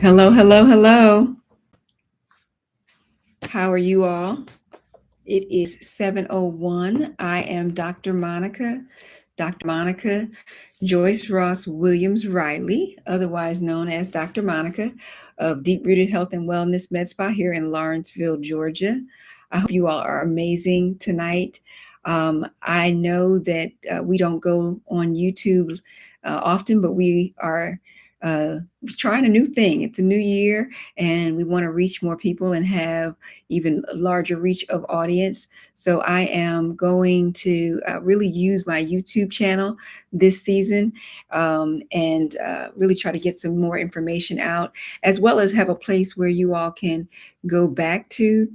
Hello, hello, hello. How are you all? It is 7:01. I am Dr. Monica Joyce Ross Williams Riley, otherwise known as Dr. Monica of Deep Rooted Health and Wellness Med Spa here in Lawrenceville, Georgia. I hope you all are amazing tonight. I know that we don't go on YouTube often, but we are uh, trying a new thing. It's a new year, and we want to reach more people and have even a larger reach of audience. So I am going to really use my YouTube channel this season and really try to get some more information out, as well as have a place where you all can go back to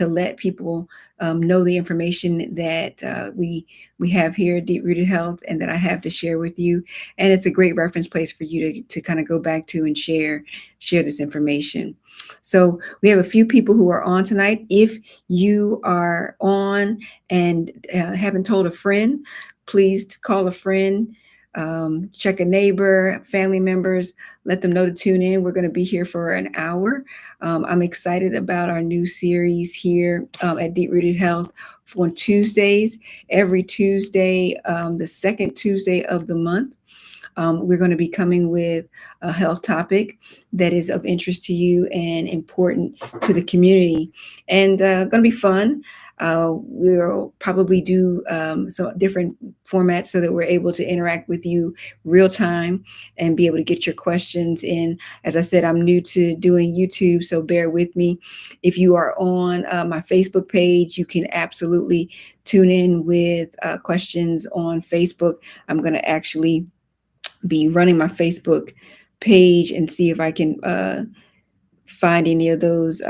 let people know the information that we have here at Deep Rooted Health and that I have to share with you. And it's a great reference place for you to kind of go back to and share this information. So we have a few people who are on tonight. If you are on and haven't told a friend, please call a friend, check a neighbor, family members, let them know to tune in. We're going to be here for an hour. I'm excited about our new series here at Deep Rooted Health on Tuesdays, every Tuesday, the second Tuesday of the month. We're going to be coming with a health topic that is of interest to you and important to the community, and going to be fun. We'll probably do some different formats so that we're able to interact with you real time and be able to get your questions in. As I said, I'm new to doing YouTube, so bear with me. If you are on my Facebook page, you can absolutely tune in with questions on Facebook. I'm going to actually be running my Facebook page and see if I can find any of those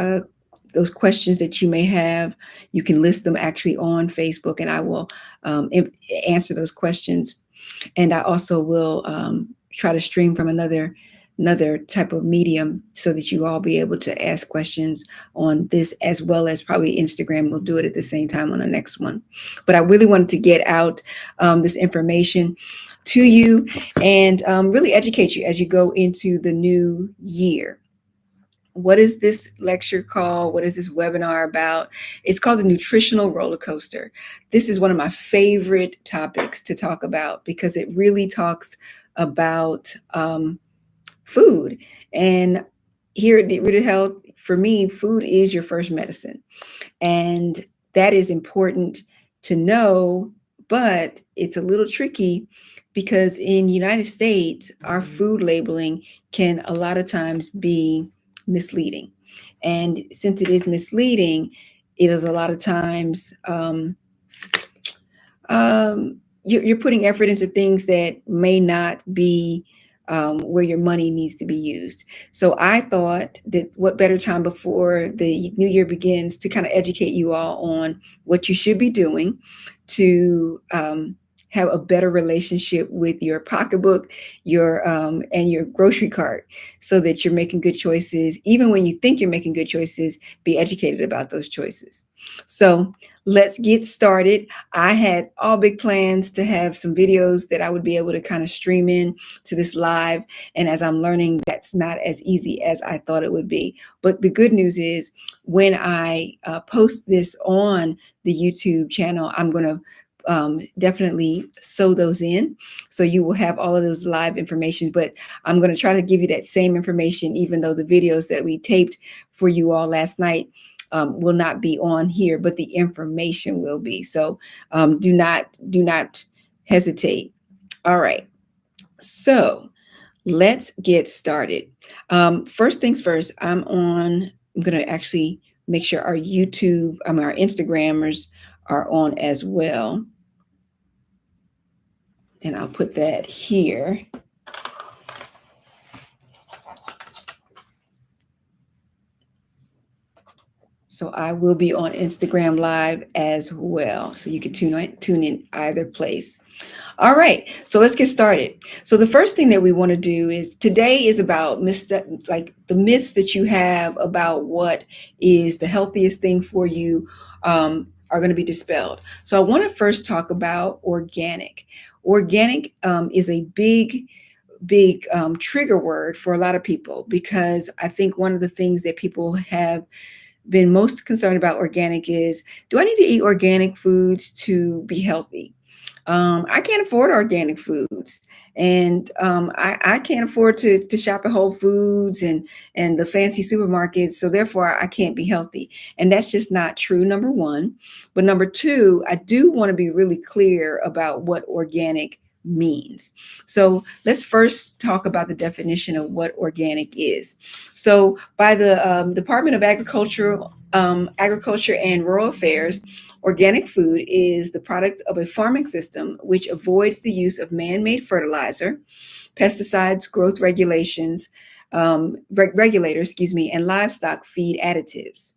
questions that you may have. You can list them actually on Facebook, and I will answer those questions. And I also will try to stream from another type of medium so that you all be able to ask questions on this, as well as probably Instagram. We'll do it at the same time on the next one. But I really wanted to get out this information to you and really educate you as you go into the new year. What is this lecture called? What is this webinar about? It's called the Nutritional Roller Coaster. This is one of my favorite topics to talk about because it really talks about food. And here at Deep Rooted Health, for me, food is your first medicine. And that is important to know, but it's a little tricky because in the United States, our food labeling can a lot of times be misleading. And since it is misleading, it is a lot of times you're putting effort into things that may not be where your money needs to be used. So I thought that what better time before the new year begins to kind of educate you all on what you should be doing to have a better relationship with your pocketbook, your and your grocery cart, so that you're making good choices. Even when you think you're making good choices, be educated about those choices. So let's get started. I had all big plans to have some videos that I would be able to kind of stream in to this live. And as I'm learning, that's not as easy as I thought it would be. But the good news is when I post this on the YouTube channel, I'm going to definitely sew those in. So you will have all of those live information, but I'm going to try to give you that same information, even though the videos that we taped for you all last night will not be on here, but the information will be. So do not hesitate. All right. So let's get started. First things first, I'm going to actually make sure our our Instagrammers are on as well. And I'll put that here. So I will be on Instagram Live as well. So you can tune in either place. All right, so let's get started. So the first thing that we want to do is today is about the myths that you have about what is the healthiest thing for you are going to be dispelled. So I want to first talk about organic. Organic is a big big trigger word for a lot of people, because I think one of the things that people have been most concerned about organic is, do I need to eat organic foods to be healthy? I can't afford organic foods, and I can't afford to shop at Whole Foods and the fancy supermarkets. So therefore, I can't be healthy, and that's just not true. Number one, but number two, I do want to be really clear about what organic means. So let's first talk about the definition of what organic is. So by the Department of Agriculture and Rural Affairs, organic food is the product of a farming system which avoids the use of man-made fertilizer, pesticides, growth regulators, and livestock feed additives,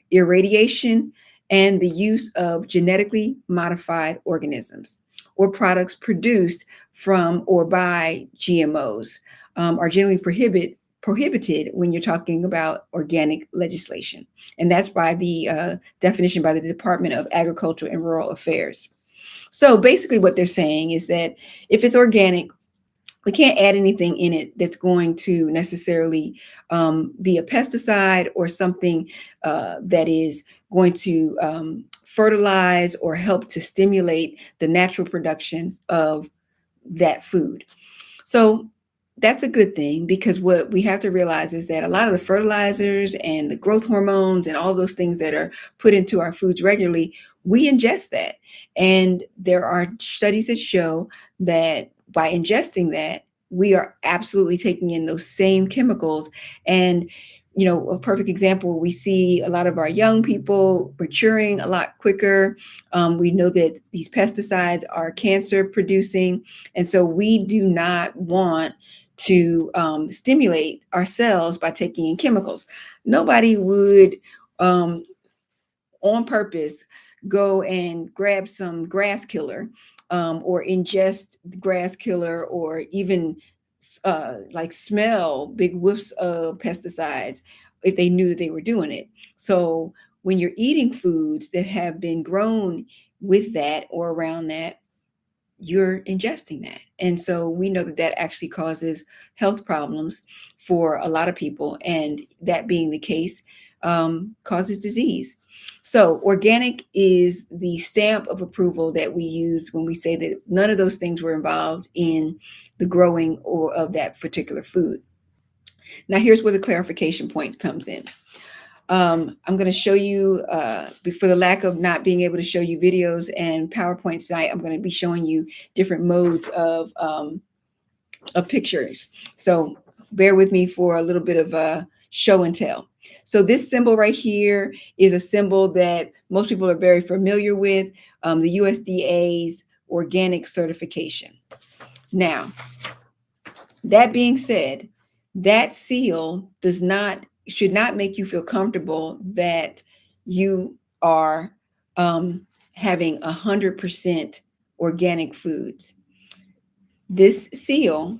irradiation, and the use of genetically modified organisms or products produced from or by GMOs are generally prohibited when you're talking about organic legislation. And that's by the definition by the Department of Agriculture and Rural Affairs. So basically, what they're saying is that if it's organic, we can't add anything in it that's going to necessarily be a pesticide or something that is going to fertilize or help to stimulate the natural production of that food. So that's a good thing, because what we have to realize is that a lot of the fertilizers and the growth hormones and all those things that are put into our foods regularly, we ingest that. And there are studies that show that by ingesting that, we are absolutely taking in those same chemicals. And a perfect example, we see a lot of our young people maturing a lot quicker. We know that these pesticides are cancer producing. And so we do not want to stimulate ourselves by taking in chemicals. Nobody would on purpose go and grab some grass killer or ingest grass killer, or even like smell big whiffs of pesticides if they knew that they were doing it. So when you're eating foods that have been grown with that or around that, you're ingesting that. And so we know that that actually causes health problems for a lot of people. And that being the case, causes disease. So organic is the stamp of approval that we use when we say that none of those things were involved in the growing or of that particular food. Now, here's where the clarification point comes in. I'm going to show you, for the lack of not being able to show you videos and PowerPoint tonight, I'm going to be showing you different modes of pictures. So bear with me for a little bit of show and tell. So this symbol right here is a symbol that most people are very familiar with, the USDA's organic certification. Now, that being said, that seal should not make you feel comfortable that you are having 100% organic foods. This seal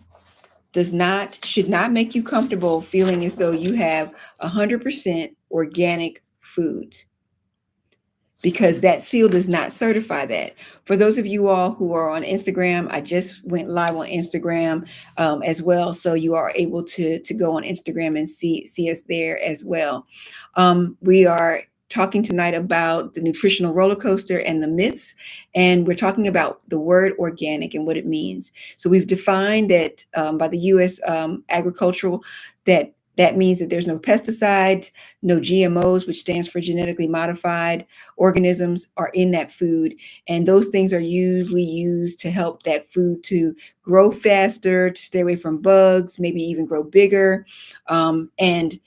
should not make you comfortable feeling as though you have 100% organic foods, because that seal does not certify that. For those of you all who are on Instagram, I just went live on Instagram as well, so you are able to go on Instagram and see us there as well. We are talking tonight about the nutritional roller coaster and the myths, and we're talking about the word organic and what it means. So we've defined that by the U.S. Agricultural, that means that there's no pesticides, no GMOs, which stands for genetically modified organisms, are in that food. And those things are usually used to help that food to grow faster, to stay away from bugs, maybe even grow bigger. And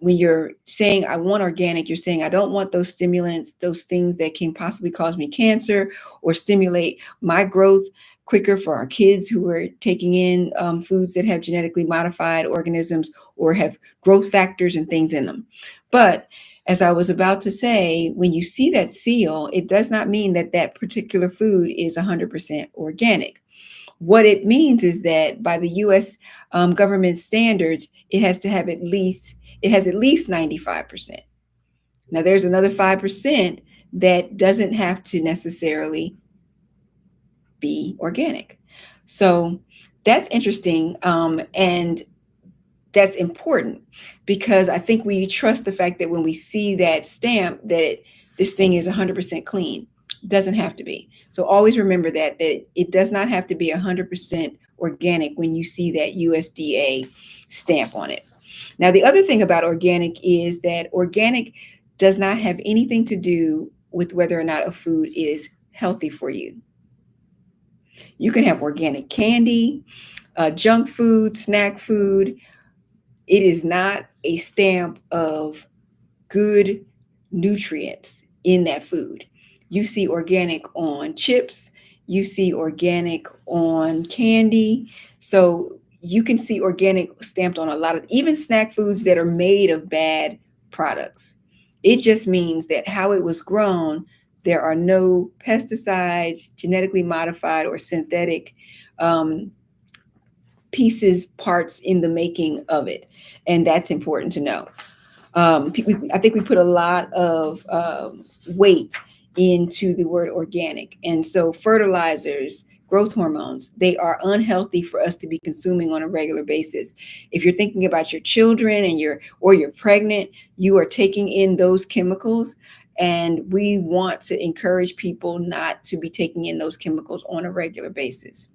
when you're saying, I want organic, you're saying, I don't want those stimulants, those things that can possibly cause me cancer or stimulate my growth quicker for our kids who are taking in foods that have genetically modified organisms or have growth factors and things in them. But as I was about to say, when you see that seal, it does not mean that that particular food is 100% organic. What it means is that by the U.S. Government standards, it has at least 95%. Now, there's another 5% that doesn't have to necessarily be organic. So That's interesting. And that's important because I think we trust the fact that when we see that stamp that this thing is 100% clean. Doesn't have to be. So always remember that it does not have to be 100% organic when you see that USDA stamp on it. Now the other thing about organic is that organic does not have anything to do with whether or not a food is healthy for you. You can have organic candy, junk food, snack food. It is not a stamp of good nutrients in that food. You see organic on chips, you see organic on candy. So you can see organic stamped on a lot of even snack foods that are made of bad products. It just means that how it was grown, there are no pesticides, genetically modified, or synthetic um, pieces, parts in the making of it. And that's important to know. I think we put a lot of weight into the word organic. And so fertilizers, growth hormones, they are unhealthy for us to be consuming on a regular basis. If you're thinking about your children and you're pregnant, you are taking in those chemicals. And we want to encourage people not to be taking in those chemicals on a regular basis.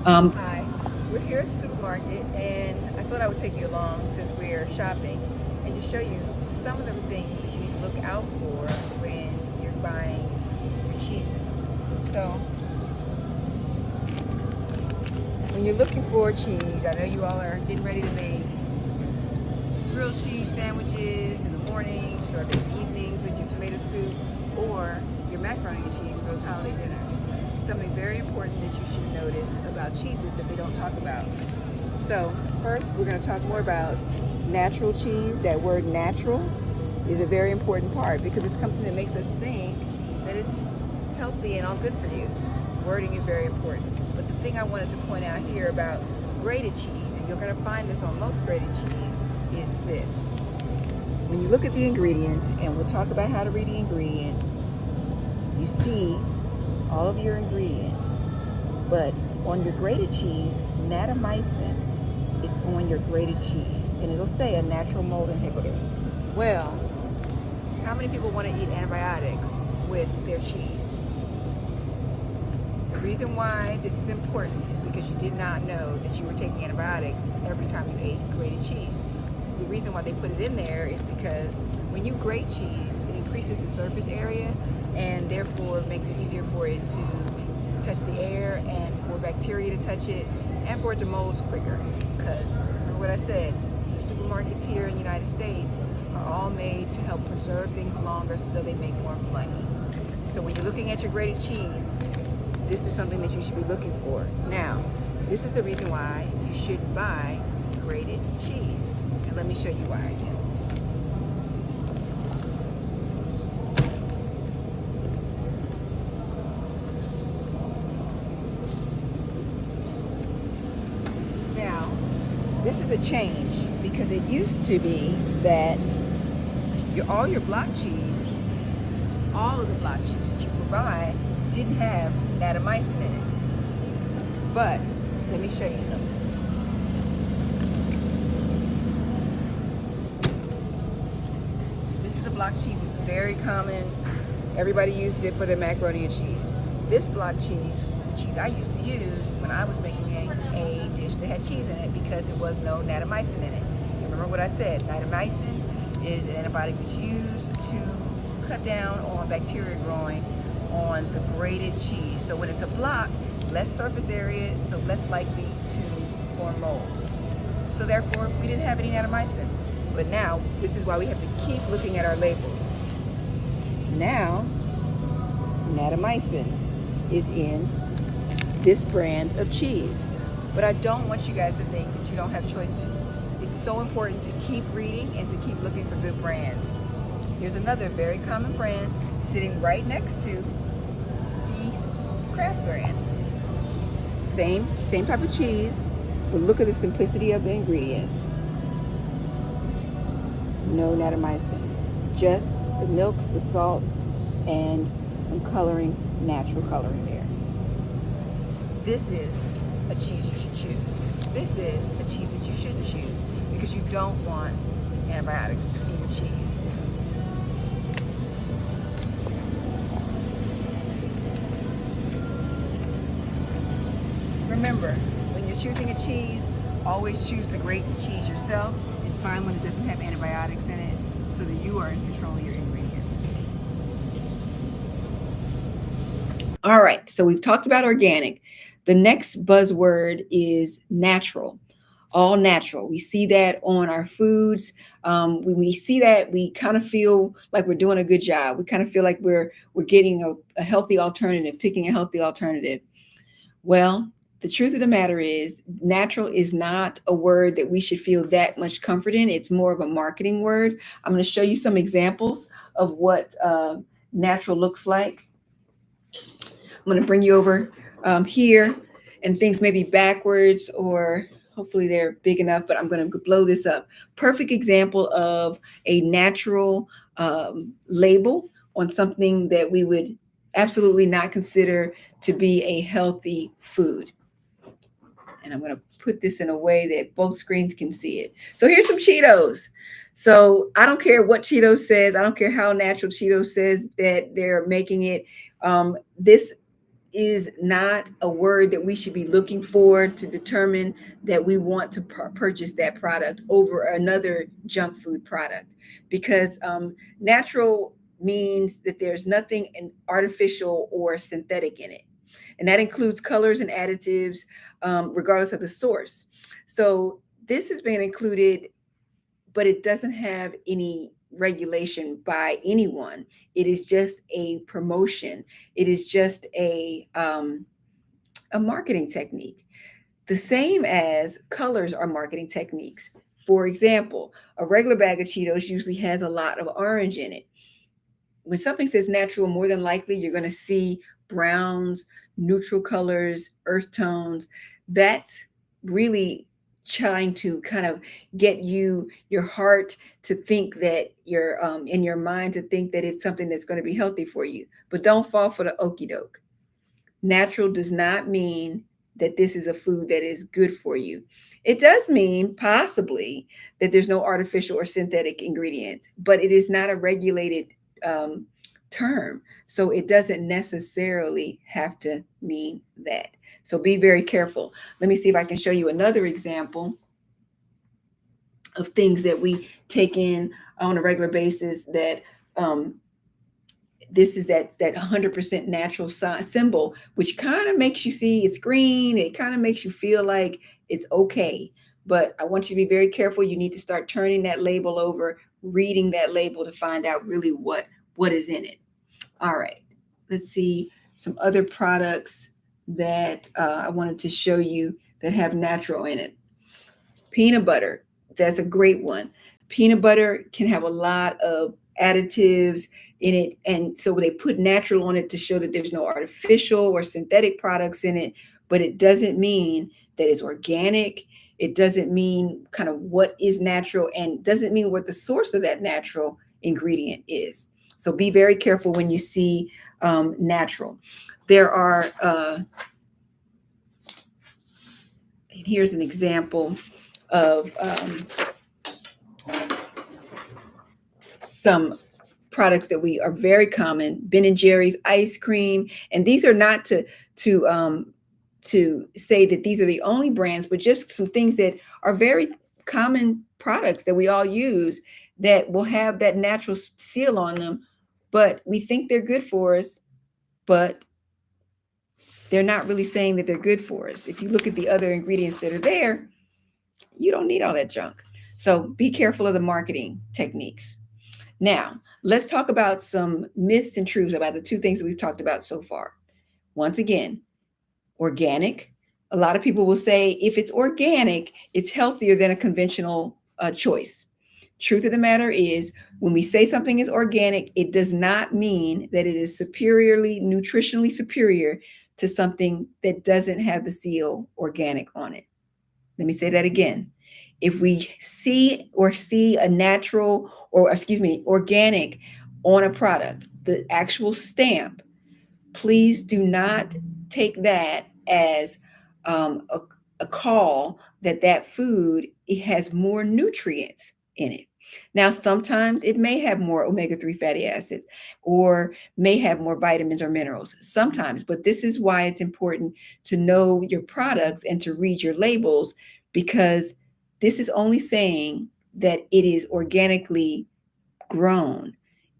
Hi, we're here at the supermarket, and I thought I would take you along since we're shopping and just show you some of the things that you need to look out for when you're buying your cheeses. So, when you're looking for cheese, I know you all are getting ready to make grilled cheese sandwiches in the mornings or the evenings with your tomato soup or your macaroni and cheese for those holiday dinners. Something very important that you should notice about cheeses that they don't talk about. So first, we're going to talk more about natural cheese. That word natural is a very important part because it's something that makes us think that it's healthy and all good for you. Wording is very important. But the thing I wanted to point out here about grated cheese, and you're going to find this on most grated cheese, is this. When you look at the ingredients, and we'll talk about how to read the ingredients, you see all of your ingredients, but on your grated cheese, natamycin is on your grated cheese, and it'll say a natural mold inhibitor. Well, how many people want to eat antibiotics with their cheese? The reason why this is important is because you did not know that you were taking antibiotics every time you ate grated cheese. The reason why they put it in there is because when you grate cheese, it increases the surface area and therefore makes it easier for it to touch the air and for bacteria to touch it and for it to mold quicker. Because remember what I said, the supermarkets here in the United States are all made to help preserve things longer so they make more money. So when you're looking at your grated cheese, this is something that you should be looking for. Now, this is the reason why you shouldn't buy grated cheese. And let me show you why again. Now, this is a change because it used to be that all your block cheese, all of the block cheese that you would buy didn't have natamycin in it. But let me show you something. This is a block cheese. It's very common. Everybody uses it for their macaroni and cheese. This block cheese was the cheese I used to use when I was making a dish that had cheese in it because it was no natamycin in it. And remember what I said, natamycin is an antibiotic that's used to cut down on bacteria growing on the grated cheese. So when it's a block, less surface area, so less likely to form mold. So therefore, we didn't have any natamycin. But now, this is why we have to keep looking at our labels. Now, natamycin is in this brand of cheese. But I don't want you guys to think that you don't have choices. It's so important to keep reading and to keep looking for good brands. Here's another very common brand sitting right next to the Kraft brand. Same type of cheese, but look at the simplicity of the ingredients. No natamycin, just the milks, the salts, and some coloring, natural coloring there. This is a cheese you should choose. This is a cheese that you shouldn't choose because you don't want antibiotics in your cheese. Remember, when you're choosing a cheese, always choose to grate the cheese yourself and find one that doesn't have antibiotics in it so that you are in control of your ingredients. All right, so we've talked about organic. The next buzzword is natural. All natural. We see that on our foods. When we see that, we kind of feel like we're doing a good job. We kind of feel like we're getting a healthy alternative, picking a healthy alternative. Well, the truth of the matter is, natural is not a word that we should feel that much comfort in. It's more of a marketing word. I'm going to show you some examples of what natural looks like. I'm going to bring you over here, and things may be backwards or hopefully they're big enough, but I'm going to blow this up. Perfect example of a natural label on something that we would absolutely not consider to be a healthy food. And I'm going to put this in a way that both screens can see it. So here's some Cheetos. So I don't care what Cheetos says. I don't care how natural Cheetos says that they're making it. This is not a word that we should be looking for to determine that we want to purchase that product over another junk food product, because natural means that there's nothing artificial or synthetic in it. And that includes colors and additives, regardless of the source. So this has been included, but it doesn't have any regulation by anyone. It is just a promotion. It is just a marketing technique. The same as colors are marketing techniques. For example, a regular bag of Cheetos usually has a lot of orange in it. When something says natural, more than likely you're going to see browns, neutral colors, earth tones. That's really trying to kind of get your heart to think that you're in your mind to think that it's something that's going to be healthy for you. But don't fall for the okie doke. Natural does not mean that this is a food that is good for you. It does mean possibly that there's no artificial or synthetic ingredients, but it is not a regulated term. So it doesn't necessarily have to mean that. So be very careful. Let me see if I can show you another example of things that we take in on a regular basis that this is that 100% natural symbol, which kind of makes you see it's green. It kind of makes you feel like it's okay. But I want you to be very careful. You need to start turning that label over, reading that label to find out really what is in it. All right, let's see some other products that I wanted to show you that have natural in it. Peanut butter, that's a great one. Peanut butter can have a lot of additives in it, and so they put natural on it to show that there's no artificial or synthetic products in it, but it doesn't mean that it's organic. It doesn't mean kind of what is natural, and doesn't mean what the source of that natural ingredient is. So be very careful when you see natural. There are, and here's an example of some products that we are very common: Ben and Jerry's ice cream. And these are not to say that these are the only brands, but just some things that are very common products that we all use that will have that natural seal on them, but we think they're good for us, but they're not really saying that they're good for us. If you look at the other ingredients that are there, you don't need all that junk. So be careful of the marketing techniques. Now, let's talk about some myths and truths about the two things that we've talked about so far. Once again, organic. A lot of people will say if it's organic, it's healthier than a conventional choice. Truth of the matter is, when we say something is organic, it does not mean that it is nutritionally superior to something that doesn't have the seal organic on it. Let me say that again. If we see a natural, or excuse me, organic on a product, the actual stamp, please do not take that as a, a call that that food, it has more nutrients in it. Now, sometimes it may have more omega-3 fatty acids or may have more vitamins or minerals sometimes, but this is why it's important to know your products and to read your labels, because this is only saying that it is organically grown,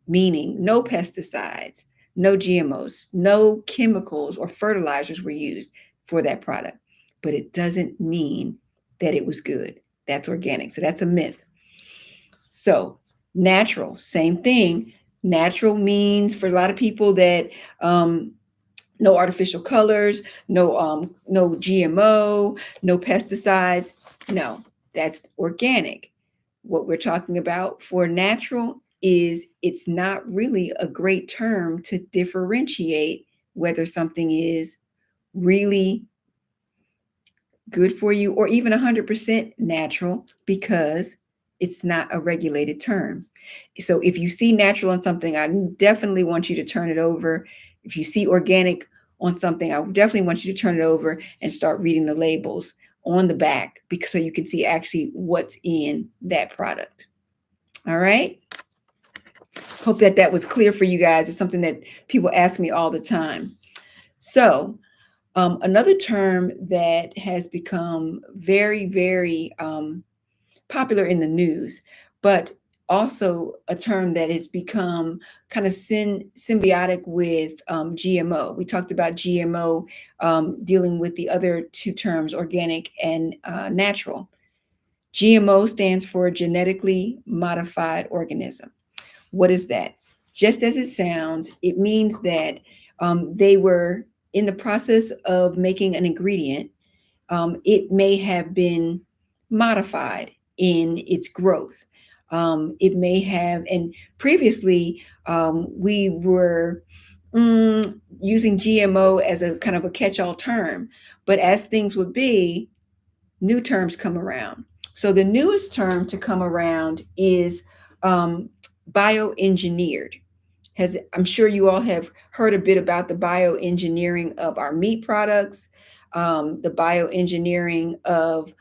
meaning no pesticides, no GMOs, no chemicals or fertilizers were used for that product. But it doesn't mean that it was good. That's organic. So that's a myth. So, natural, same thing. Natural means for a lot of people that no artificial colors, no GMO, no pesticides. No, that's organic. What we're talking about for natural is it's not really a great term to differentiate whether something is really good for you or even 100% natural, because it's not a regulated term. So if you see natural on something, I definitely want you to turn it over. If you see organic on something, I definitely want you to turn it over and start reading the labels on the back, because so you can see actually what's in that product. All right. Hope that that was clear for you guys. It's something that people ask me all the time. So another term that has become very, very popular in the news, but also a term that has become kind of symbiotic with GMO. We talked about GMO dealing with the other two terms, organic and natural. GMO stands for genetically modified organism. What is that? Just as it sounds, it means that they were in the process of making an ingredient. It may have been modified in its growth. It may have, and previously we were using GMO as a kind of a catch-all term, but as things would be, new terms come around. So the newest term to come around is bioengineered. I'm sure you all have heard a bit about the bioengineering of our meat products, the bioengineering of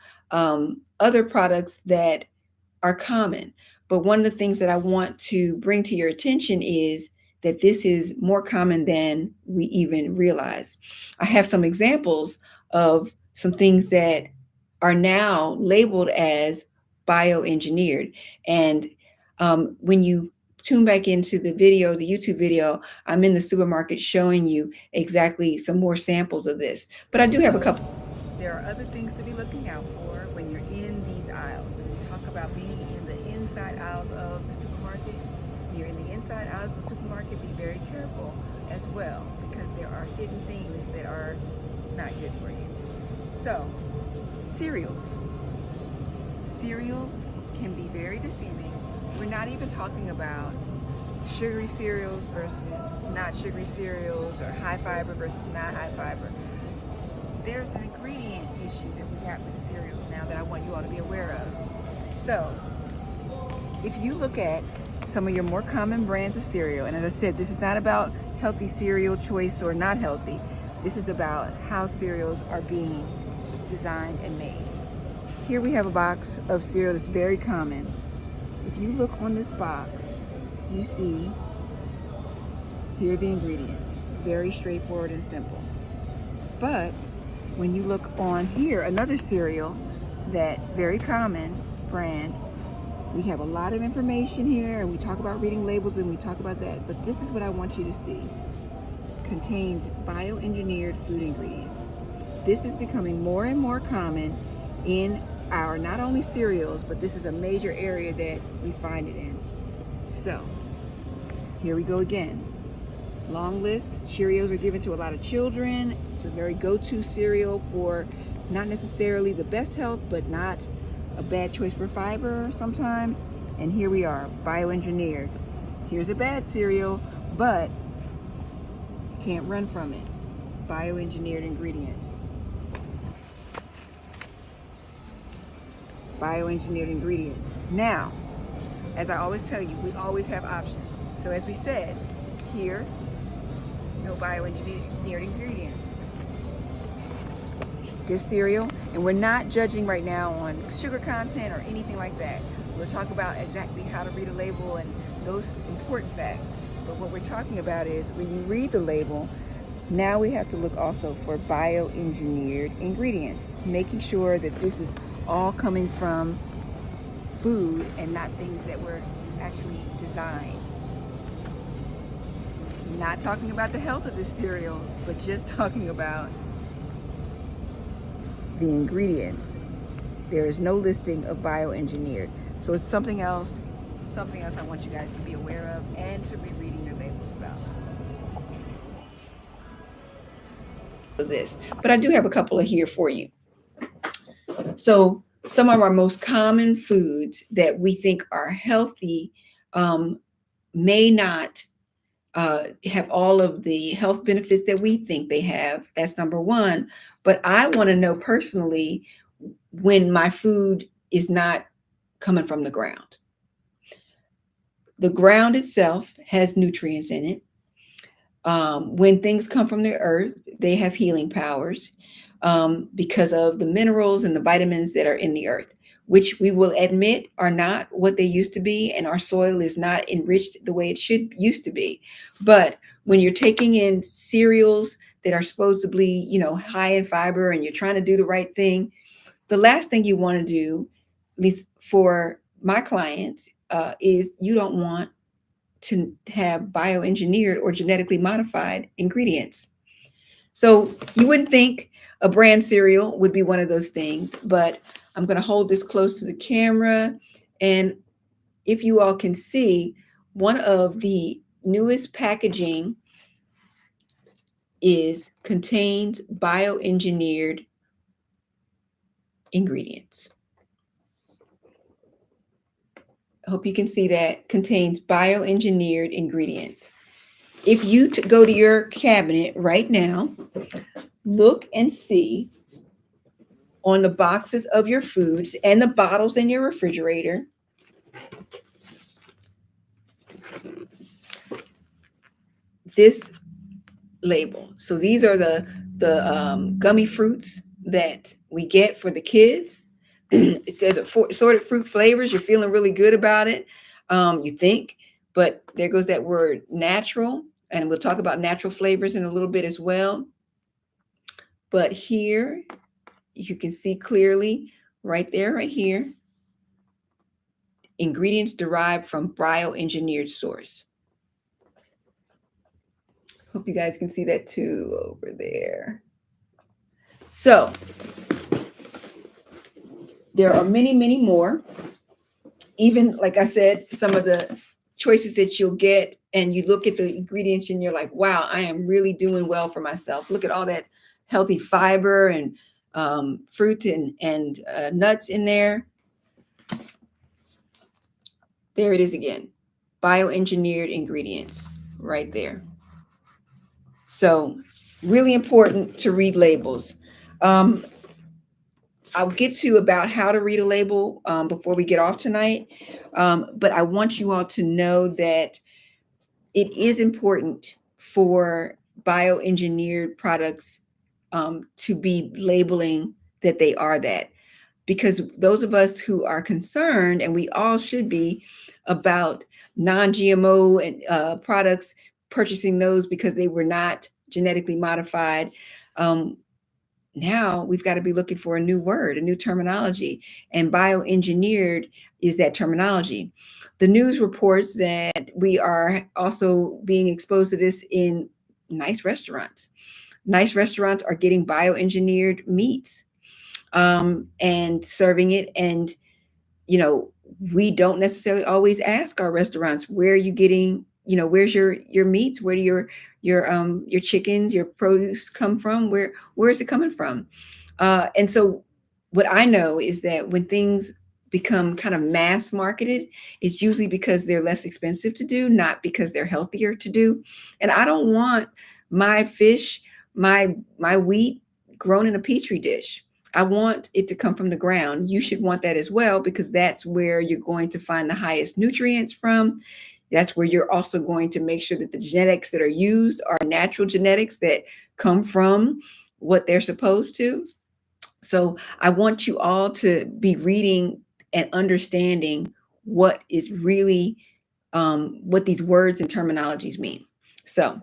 other products that are common. But one of the things that I want to bring to your attention is that this is more common than we even realize. I have some examples of some things that are now labeled as bioengineered. And when you tune back into the video, the YouTube video, I'm in the supermarket showing you exactly some more samples of this. But I do have a couple. There are other things to be looking out for when you're in these aisles. And we talk about being in the inside aisles of the supermarket. When you're in the inside aisles of the supermarket, be very careful as well, because there are hidden things that are not good for you. So, cereals. Cereals can be very deceiving. We're not even talking about sugary cereals versus not sugary cereals, or high fiber versus not high fiber. There's an ingredient issue that we have with the cereals now that I want you all to be aware of. So, if you look at some of your more common brands of cereal, and as I said, this is not about healthy cereal choice or not healthy. This is about how cereals are being designed and made. Here we have a box of cereal that's very common. If you look on this box, you see here are the ingredients. Very straightforward and simple. But when you look on here, another cereal that's very common brand, we have a lot of information here, and we talk about reading labels and we talk about that. But this is what I want you to see. Contains bioengineered food ingredients. This is becoming more and more common in our not only cereals, but this is a major area that we find it in. So here we go again. Long list. Cheerios are given to a lot of children. It's a very go-to cereal for not necessarily the best health, but not a bad choice for fiber sometimes. And here we are, bioengineered. Here's a bad cereal, but can't run from it. Bioengineered ingredients. Bioengineered ingredients. Now, as I always tell you, we always have options. So as we said, here, no bioengineered ingredients. this cereal, and we're not judging right now on sugar content or anything like that. We'll talk about exactly how to read a label and those important facts. But what we're talking about is when you read the label, now we have to look also for bioengineered ingredients, making sure that this is all coming from food and not things that were actually designed. Not talking about the health of this cereal, but just talking about the ingredients. There is no listing of bioengineered. So it's something else I want you guys to be aware of and to be reading your labels about. This, but I do have a couple of here for you. So some of our most common foods that we think are healthy may not have all of the health benefits that we think they have. That's number one. But I want to know personally when my food is not coming from the ground. The ground itself has nutrients in it. When things come from the earth, they have healing powers because of the minerals and the vitamins that are in the earth, which we will admit are not what they used to be, and our soil is not enriched the way it used to be. But when you're taking in cereals that are supposedly, high in fiber, and you're trying to do the right thing, the last thing you want to do, at least for my clients, is you don't want to have bioengineered or genetically modified ingredients. So you wouldn't think a brand cereal would be one of those things, but I'm going to hold this close to the camera. And if you all can see, one of the newest packaging contains bioengineered ingredients. I hope you can see that. Contains bioengineered ingredients. If you go to your cabinet right now, look and see on the boxes of your foods and the bottles in your refrigerator, this label. So these are the gummy fruits that we get for the kids. It says assorted fruit flavors. You're feeling really good about it, you think, but there goes that word natural, and we'll talk about natural flavors in a little bit as well. But here you can see clearly right here, ingredients derived from bioengineered source. Hope you guys can see that too over there. So there are many, many more. Even, like I said, some of the choices that you'll get, and you look at the ingredients and you're like, wow, I am really doing well for myself. Look at all that healthy fiber and fruit and nuts in there. There it is again, bioengineered ingredients right there. So really important to read labels. I'll get to about how to read a label before we get off tonight. But I want you all to know that it is important for bioengineered products to be labeling that they are that. Because those of us who are concerned, and we all should be, about non-GMO and products, purchasing those because they were not genetically modified, now we've got to be looking for a new word, a new terminology, and bioengineered is that terminology. The news reports that we are also being exposed to this in nice restaurants. Nice restaurants are getting bioengineered meats and serving it. And, we don't necessarily always ask our restaurants, where are you getting, where's your meats? Where do your chickens, your produce come from? Where is it coming from? And so what I know is that when things become kind of mass marketed, it's usually because they're less expensive to do, not because they're healthier to do. And I don't want my fish, my wheat grown in a petri dish. I want it to come from the ground. You should want that as well, because that's where you're going to find the highest nutrients from. That's where you're also going to make sure that the genetics that are used are natural genetics that come from what they're supposed to. So I want you all to be reading and understanding what is really what these words and terminologies mean. So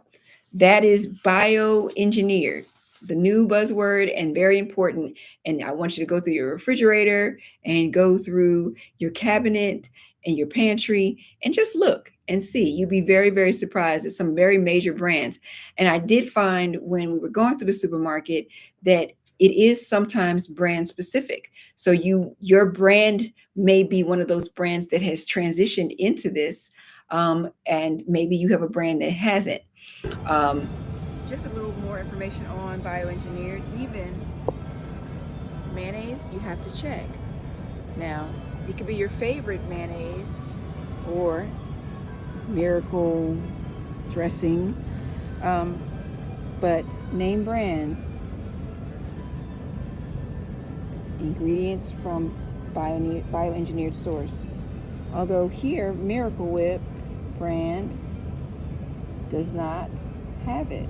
that is bioengineered, the new buzzword and very important. And I want you to go through your refrigerator and go through your cabinet and your pantry and just look and see. You'll be very, very surprised at some very major brands. And I did find when we were going through the supermarket that it is sometimes brand specific. So your brand may be one of those brands that has transitioned into this, and maybe you have a brand that hasn't. Um, just a little more information on bioengineered. Even mayonnaise, you have to check. Now, it could be your favorite mayonnaise or miracle dressing, um, but name brands, ingredients from bioengineered source. Although here, Miracle Whip brand does not have it.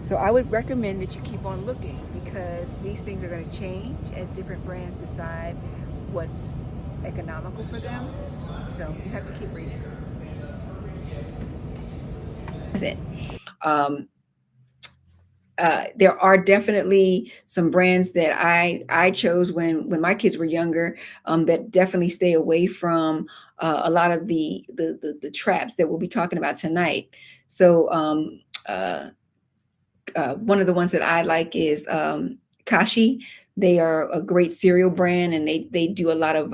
So I would recommend that you keep on looking, because these things are going to change as different brands decide what's economical for them. So you have to keep reading. That's it. Um, there are definitely some brands that I chose when my kids were younger, that definitely stay away from a lot of the traps that we'll be talking about tonight. So one of the ones that I like is Kashi. They are a great cereal brand, and they do a lot of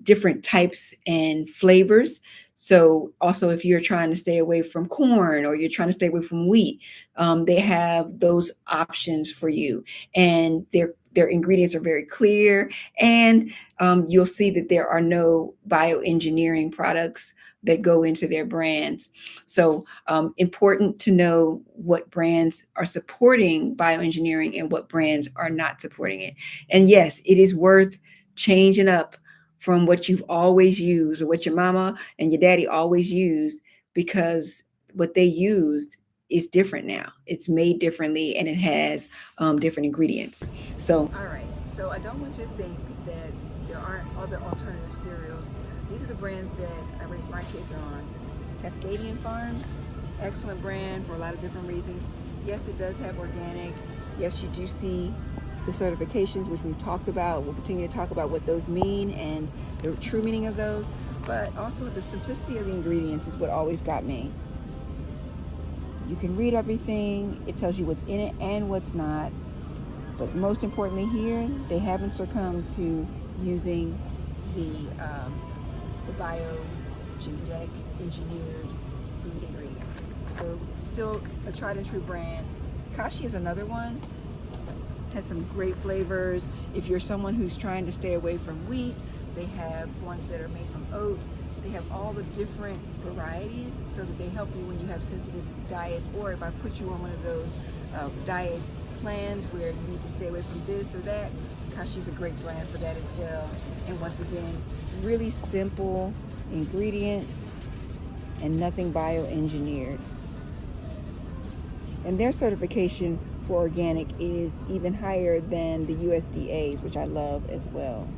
different types and flavors. So also, if you're trying to stay away from corn or you're trying to stay away from wheat, they have those options for you, and their ingredients are very clear, and you'll see that there are no bioengineering products that go into their brands. So important to know what brands are supporting bioengineering and what brands are not supporting it. And yes, it is worth changing up from what you've always used or what your mama and your daddy always used, because what they used is different now. It's made differently, and it has different ingredients. So, all right. So I don't want you to think that there aren't other alternative cereals. These are the brands that I raised my kids on. Cascadian Farms, excellent brand for a lot of different reasons. Yes, it does have organic. Yes, you do see the certifications, which we've talked about. We'll continue to talk about what those mean and the true meaning of those. But also the simplicity of the ingredients is what always got me. You can read everything. It tells you what's in it and what's not. But most importantly here, they haven't succumbed to using the genetic engineered food ingredients. So still a tried and true brand. Kashi is another one. Has some great flavors. If you're someone who's trying to stay away from wheat, they have ones that are made from oat. They have all the different varieties so that they help you when you have sensitive diets, or if I put you on one of those diet plans where you need to stay away from this or that. Kashi is a great brand for that as well. And once again, really simple ingredients and nothing bioengineered. And their certification for organic is even higher than the USDA's, which I love as well.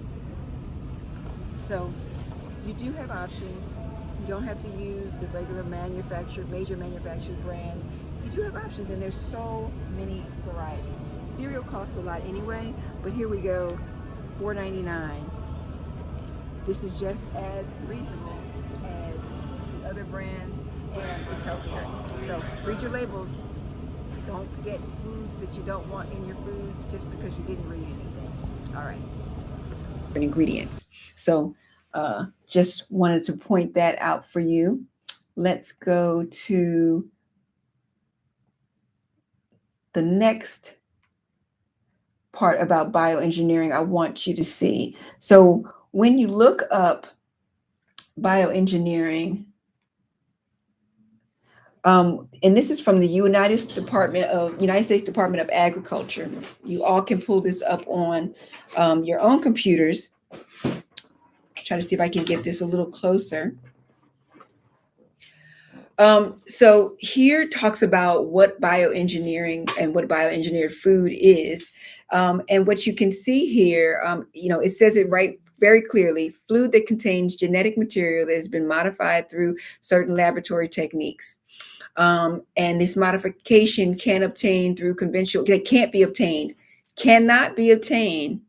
So you do have options. You don't have to use the regular major manufactured brands. You do have options, and there's so many varieties. Cereal costs a lot anyway, but here we go, $4.99. This is just as reasonable as the other brands, and it's healthier. So read your labels. Don't get foods that you don't want in your foods just because you didn't read anything. All right. Ingredients. So just wanted to point that out for you. Let's go to the next part about bioengineering I want you to see. So when you look up bioengineering, and this is from the United States Department of Agriculture. You all can pull this up on your own computers. Try to see if I can get this a little closer. So here talks about what bioengineering and what bioengineered food is. And what you can see here, it says it right very clearly: food that contains genetic material that has been modified through certain laboratory techniques. And this modification can obtain through conventional, that can't be obtained, cannot be obtained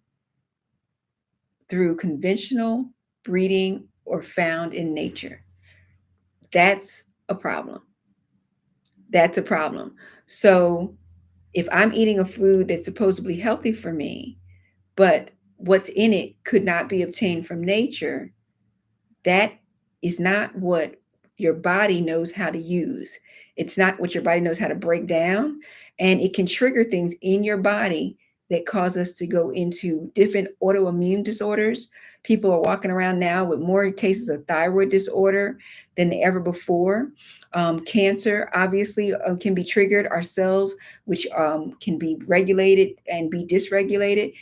through conventional breeding or found in nature. That's a problem. That's a problem. So if I'm eating a food that's supposedly healthy for me, but what's in it could not be obtained from nature, that is not what your body knows how to use. It's not what your body knows how to break down. And it can trigger things in your body that cause us to go into different autoimmune disorders. People are walking around now with more cases of thyroid disorder than ever before. Cancer obviously can be triggered. Our cells, which can be regulated and be dysregulated,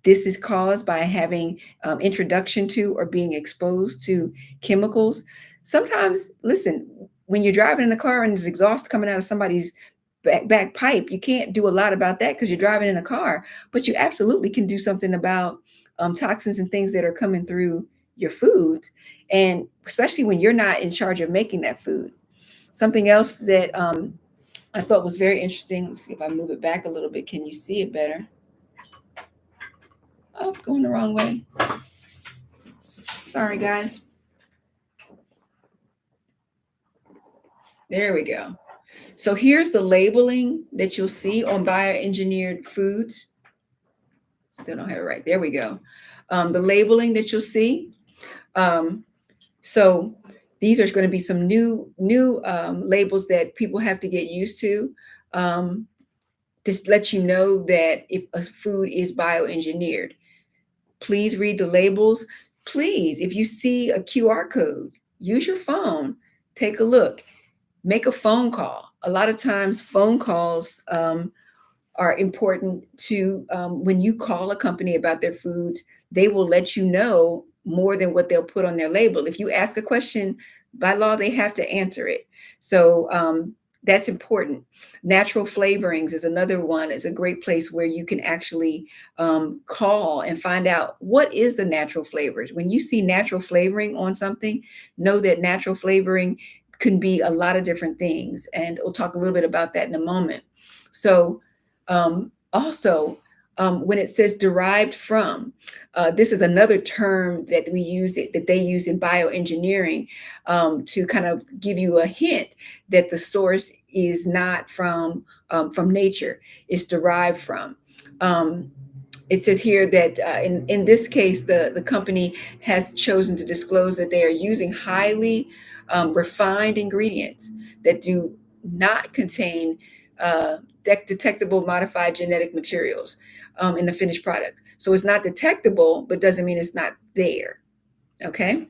this is caused by having introduction to or being exposed to chemicals. Sometimes, listen, when you're driving in a car and there's exhaust coming out of somebody's back pipe, you can't do a lot about that because you're driving in a car, but you absolutely can do something about toxins and things that are coming through your foods, and especially when you're not in charge of making that food. Something else that I thought was very interesting. Let's see if I move it back a little bit. Can you see it better? Oh, going the wrong way. Sorry, guys. There we go. So here's the labeling that you'll see on bioengineered foods. Still don't have it right. There we go. The labeling that you'll see. Um, so these are going to be some new labels that people have to get used to. This lets you know that if a food is bioengineered. Please read the labels. Please, if you see a QR code, use your phone, take a look, make a phone call. A lot of times, phone calls are important to when you call a company about their foods, they will let you know more than what they'll put on their label. If you ask a question, by law, they have to answer it. So that's important. Natural flavorings is another one. It's a great place where you can actually call and find out what is the natural flavors. When you see natural flavoring on something, know that natural flavoring can be a lot of different things. And we'll talk a little bit about that in a moment. So also, when it says derived from, this is another term that we use that they use in bioengineering to kind of give you a hint that the source is not from nature; it's derived from. It says here that in this case, the company has chosen to disclose that they are using highly refined ingredients that do not contain detectable modified genetic materials in the finished product. So it's not detectable, but doesn't mean it's not there. Okay.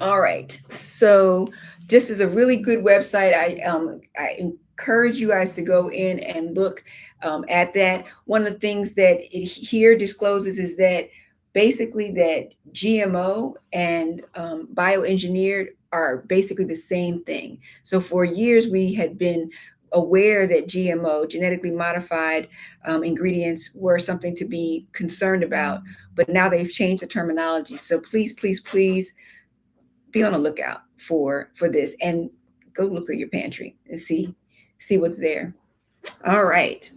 All right. So this is a really good website. I encourage you guys to go in and look at that. One of the things that it here discloses is that basically that GMO and bioengineered are basically the same thing. So for years we had been aware that GMO, genetically modified ingredients, were something to be concerned about, but now they've changed the terminology. So please, please, please be on a lookout for this, and go look through your pantry and see what's there. All right.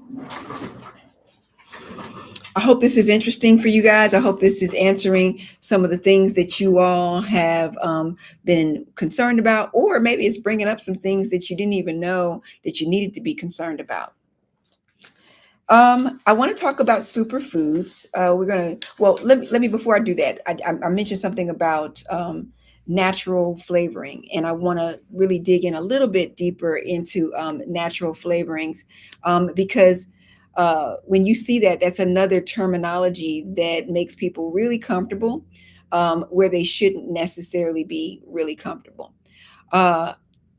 I hope this is interesting for you guys. I hope this is answering some of the things that you all have been concerned about, or maybe it's bringing up some things that you didn't even know that you needed to be concerned about. I want to talk about superfoods. We're gonna. Well, let me before I do that. I mentioned something about natural flavoring, and I want to really dig in a little bit deeper into natural flavorings because when you see that, that's another terminology that makes people really comfortable where they shouldn't necessarily be really comfortable. Uh,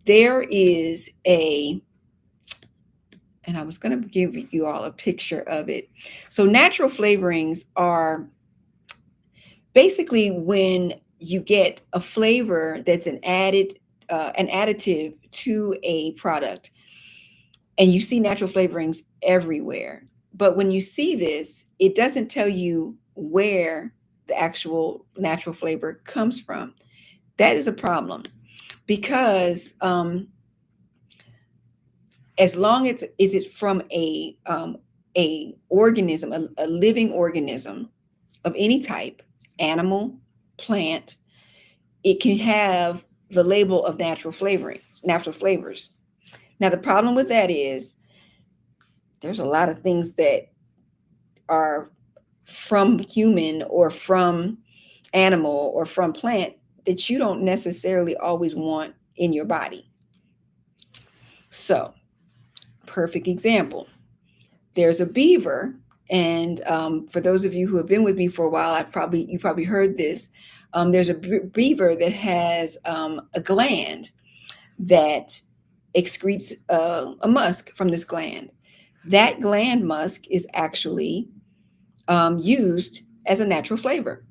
there is a and I was going to give you all a picture of it. So, natural flavorings are basically when you get a flavor that's an added an additive to a product, and you see natural flavorings everywhere. But when you see this, it doesn't tell you where the actual natural flavor comes from. That is a problem because as long as is it from a organism, a living organism of any type, animal, plant, it can have the label of natural flavoring, natural flavors. Now the problem with that is there's a lot of things that are from human or from animal or from plant that you don't necessarily always want in your body. So, perfect example. There's a beaver, and for those of you who have been with me for a while, you probably heard this. There's a beaver that has a gland that excretes a musk from this gland. That gland musk is actually used as a natural flavor.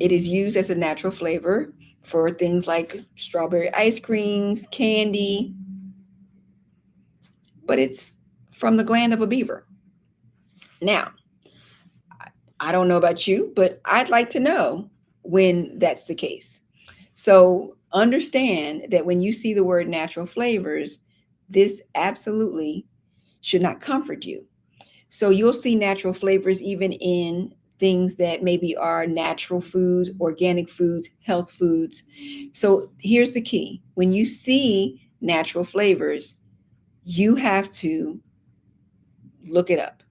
It is used as a natural flavor for things like strawberry ice creams, candy, but it's from the gland of a beaver. Now, I don't know about you, but I'd like to know when that's the case. So understand that when you see the word natural flavors, this absolutely should not comfort you. So you'll see natural flavors even in things that maybe are natural foods, organic foods, health foods. So here's the key. When you see natural flavors, you have to look it up.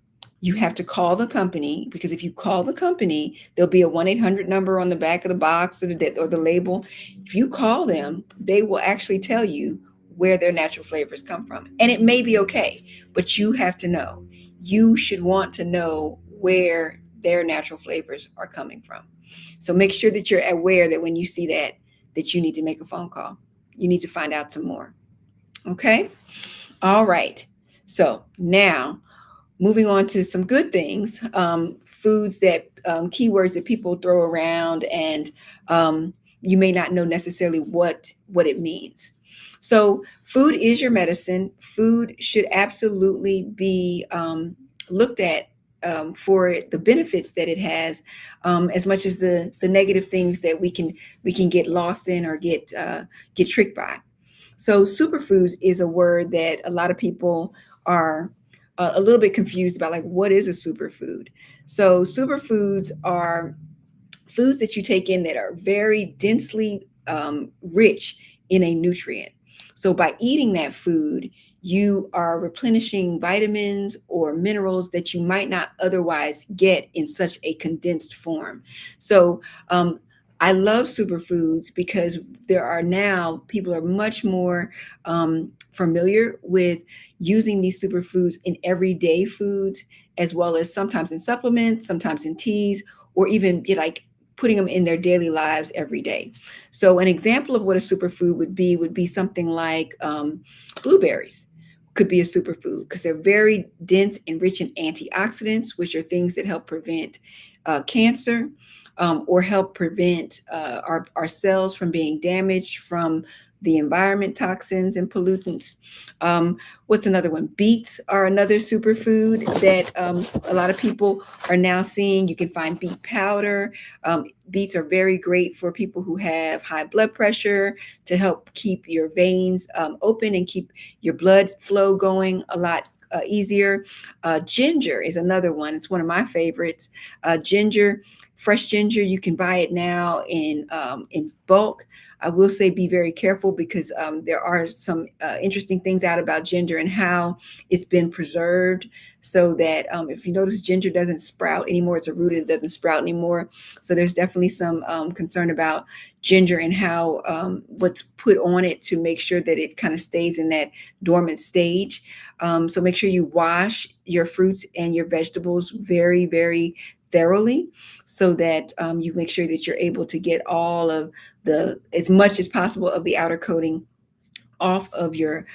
You have to call the company, because if you call the company, there'll be a 1-800 number on the back of the box or the label. If you call them, they will actually tell you where their natural flavors come from. And it may be okay, but you have to know. You should want to know where their natural flavors are coming from. So make sure that you're aware that when you see that you need to make a phone call. You need to find out some more. Okay? All right. So now moving on to some good things, foods that keywords that people throw around, and you may not know necessarily what it means. So food is your medicine. Food should absolutely be looked at for the benefits that it has, as much as the negative things that we can get lost in or get tricked by. So superfoods is a word that a lot of people are a little bit confused about, like, what is a superfood? So superfoods are foods that you take in that are very densely rich in a nutrient. So by eating that food, you are replenishing vitamins or minerals that you might not otherwise get in such a condensed form. So I love superfoods because there are now people are much more familiar with using these superfoods in everyday foods, as well as sometimes in supplements, sometimes in teas, or even like putting them in their daily lives every day. So an example of what a superfood would be something like blueberries could be a superfood because they're very dense and rich in antioxidants, which are things that help prevent cancer, or help prevent our cells from being damaged from the environment, toxins and pollutants. What's another one? Beets are another superfood that a lot of people are now seeing. You can find beet powder. Beets are very great for people who have high blood pressure, to help keep your veins open and keep your blood flow going a lot easier. Ginger is another one. It's one of my favorites. Ginger, fresh ginger, you can buy it now in bulk. I will say be very careful because there are some interesting things out about ginger and how it's been preserved, so that if you notice, ginger doesn't sprout anymore. It's a root, it doesn't sprout anymore. So there's definitely some concern about ginger and how what's put on it to make sure that it kind of stays in that dormant stage. So make sure you wash your fruits and your vegetables very, very thoroughly, so that you make sure that you're able to get all of as much as possible of the outer coating off of your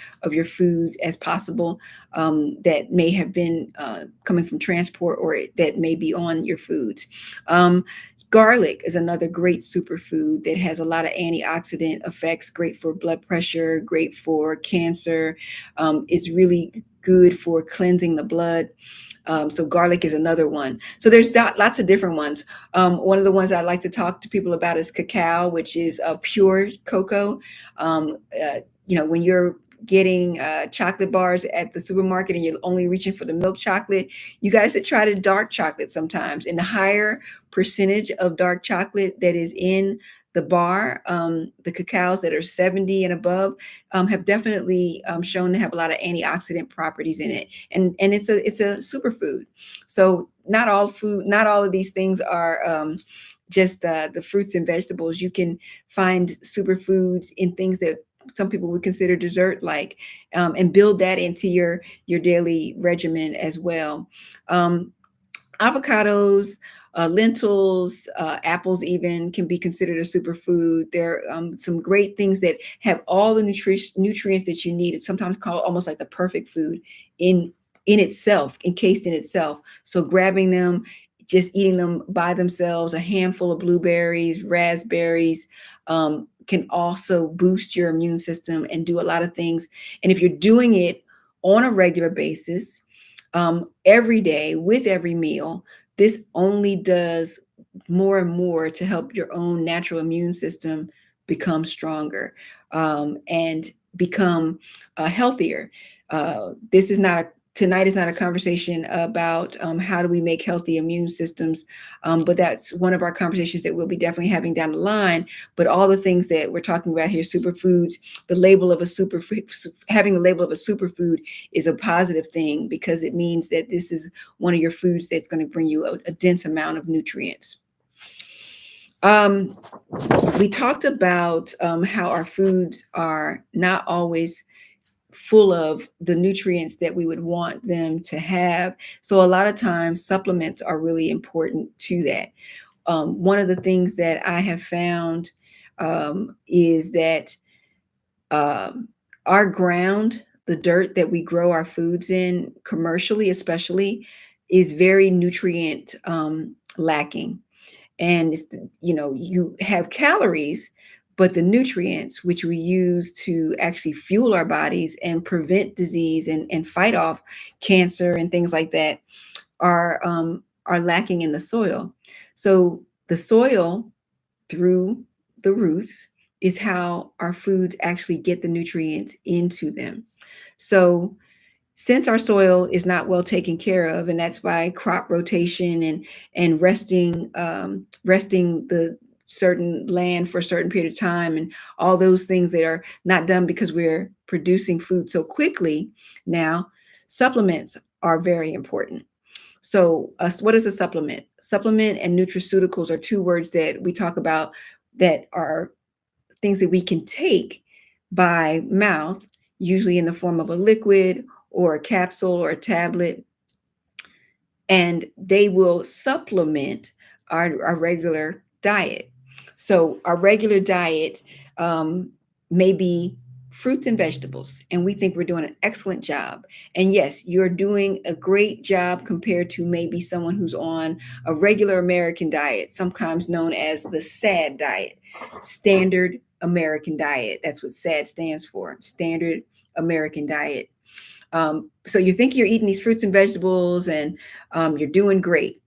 foods as possible, that may have been coming from transport or that may be on your foods. Garlic is another great superfood that has a lot of antioxidant effects, great for blood pressure, great for cancer. It's really good for cleansing the blood. So garlic is another one. So there's lots of different ones. One of the ones I like to talk to people about is cacao, which is a pure cocoa. When you're getting chocolate bars at the supermarket and you're only reaching for the milk chocolate, you guys should try the dark chocolate sometimes. And the higher percentage of dark chocolate that is in the bar, the cacaos that are 70 and above, have definitely shown to have a lot of antioxidant properties in it, and it's a superfood. So not all of these things are just the fruits and vegetables. You can find superfoods in things that some people would consider dessert like, and build that into your daily regimen as well. Um, Avocados, lentils, apples even can be considered a superfood. There are some great things that have all the nutrients that you need. It's sometimes called almost like the perfect food in in itself, encased in itself. So grabbing them, just eating them by themselves, a handful of blueberries, raspberries, can also boost your immune system and do a lot of things. And if you're doing it on a regular basis, every day with every meal, this only does more and more to help your own natural immune system become stronger, and become healthier. This is not a Tonight is not a conversation about how do we make healthy immune systems, but that's one of our conversations that we'll be definitely having down the line. But all the things that we're talking about here, superfoods, the label of a superfood, having the label of a superfood is a positive thing because it means that this is one of your foods that's going to bring you a dense amount of nutrients. Um, we talked about how our foods are not always full of the nutrients that we would want them to have. So a lot of times supplements are really important to that. One of the things that I have found is that um, our ground, the dirt that we grow our foods in, commercially especially, is very nutrient lacking. And you have calories, but the nutrients which we use to actually fuel our bodies and prevent disease and fight off cancer and things like that are lacking in the soil. So the soil, through the roots, is how our foods actually get the nutrients into them. So since our soil is not well taken care of, and that's why crop rotation and resting the certain land for a certain period of time, and all those things that are not done because we're producing food so quickly now, supplements are very important. So, what is a supplement? Supplement and nutraceuticals are two words that we talk about that are things that we can take by mouth, usually in the form of a liquid or a capsule or a tablet, and they will supplement our regular diet. So, our regular diet may be fruits and vegetables, and we think we're doing an excellent job. And yes, you're doing a great job compared to maybe someone who's on a regular American diet, sometimes known as the SAD diet, standard American diet. That's what SAD stands for, standard American diet. So you think you're eating these fruits and vegetables and you're doing great.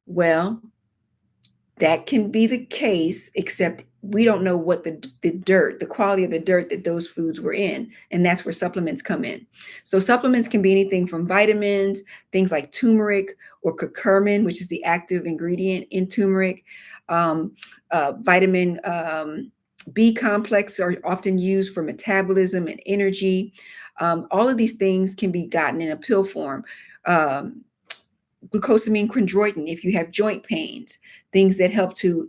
Well, that can be the case, except we don't know what the quality of the dirt that those foods were in. And that's where supplements come in. So supplements can be anything from vitamins, things like turmeric or curcumin, which is the active ingredient in turmeric. Vitamin B complex are often used for metabolism and energy. All of these things can be gotten in a pill form. Um, Glucosamine chondroitin if you have joint pains, things that help to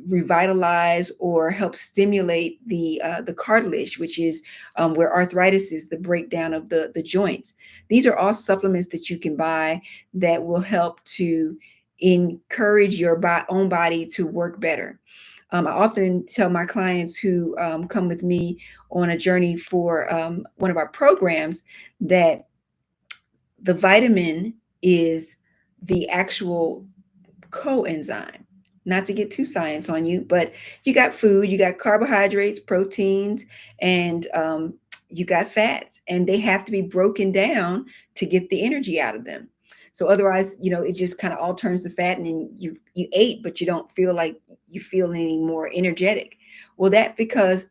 revitalize or help stimulate the cartilage, which is where arthritis is, the breakdown of the joints. These are all supplements that you can buy that will help to encourage your own body to work better. I often tell my clients who come with me on a journey for one of our programs that the vitamin is the actual coenzyme. not to get too science on you, but you got food, you got carbohydrates, proteins, and you got fats, and they have to be broken down to get the energy out of them. So otherwise, it just kind of all turns to fat, and then you ate, but you don't feel like you feel any more energetic. Well, that's because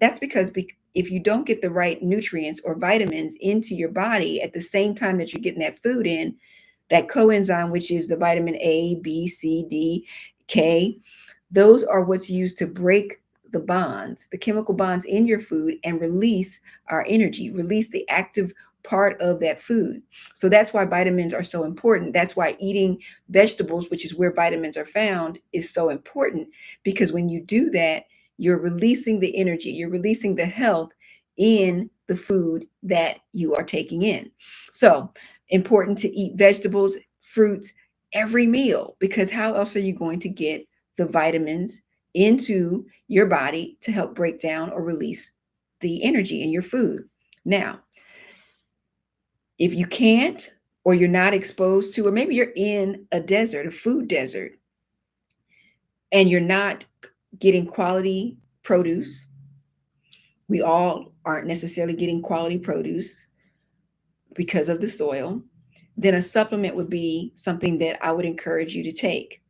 if you don't get the right nutrients or vitamins into your body at the same time that you're getting that food in, that coenzyme, which is the vitamin A, B, C, D, K, those are what's used to break the bonds, the chemical bonds in your food, and release our energy, release the active part of that food. So that's why vitamins are so important. That's why eating vegetables, which is where vitamins are found, is so important, because when you do that, you're releasing the energy, you're releasing the health in the food that you are taking in. So important to eat vegetables, fruits every meal, because how else are you going to get the vitamins into your body to help break down or release the energy in your food? Now, if you can't, or you're not exposed to, or maybe you're in a desert, a food desert, and you're not getting quality produce, we all aren't necessarily getting quality produce because of the soil, then a supplement would be something that I would encourage you to take.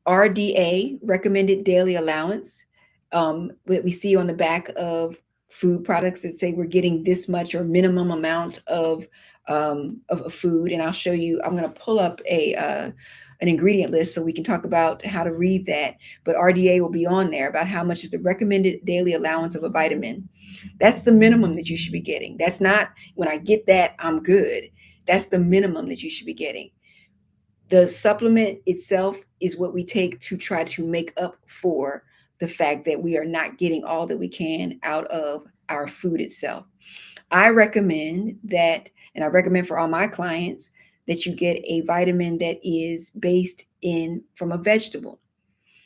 RDA, recommended daily allowance. What we see on the back of food products that say we're getting this much or minimum amount of a food, and I'll show you. I'm going to pull up an ingredient list so we can talk about how to read that. But RDA will be on there about how much is the recommended daily allowance of a vitamin. That's the minimum that you should be getting. That's not when I get that, I'm good. That's the minimum that you should be getting. The supplement itself is what we take to try to make up for the fact that we are not getting all that we can out of our food itself. I recommend that, and I recommend for all my clients, that you get a vitamin that is based in from a vegetable,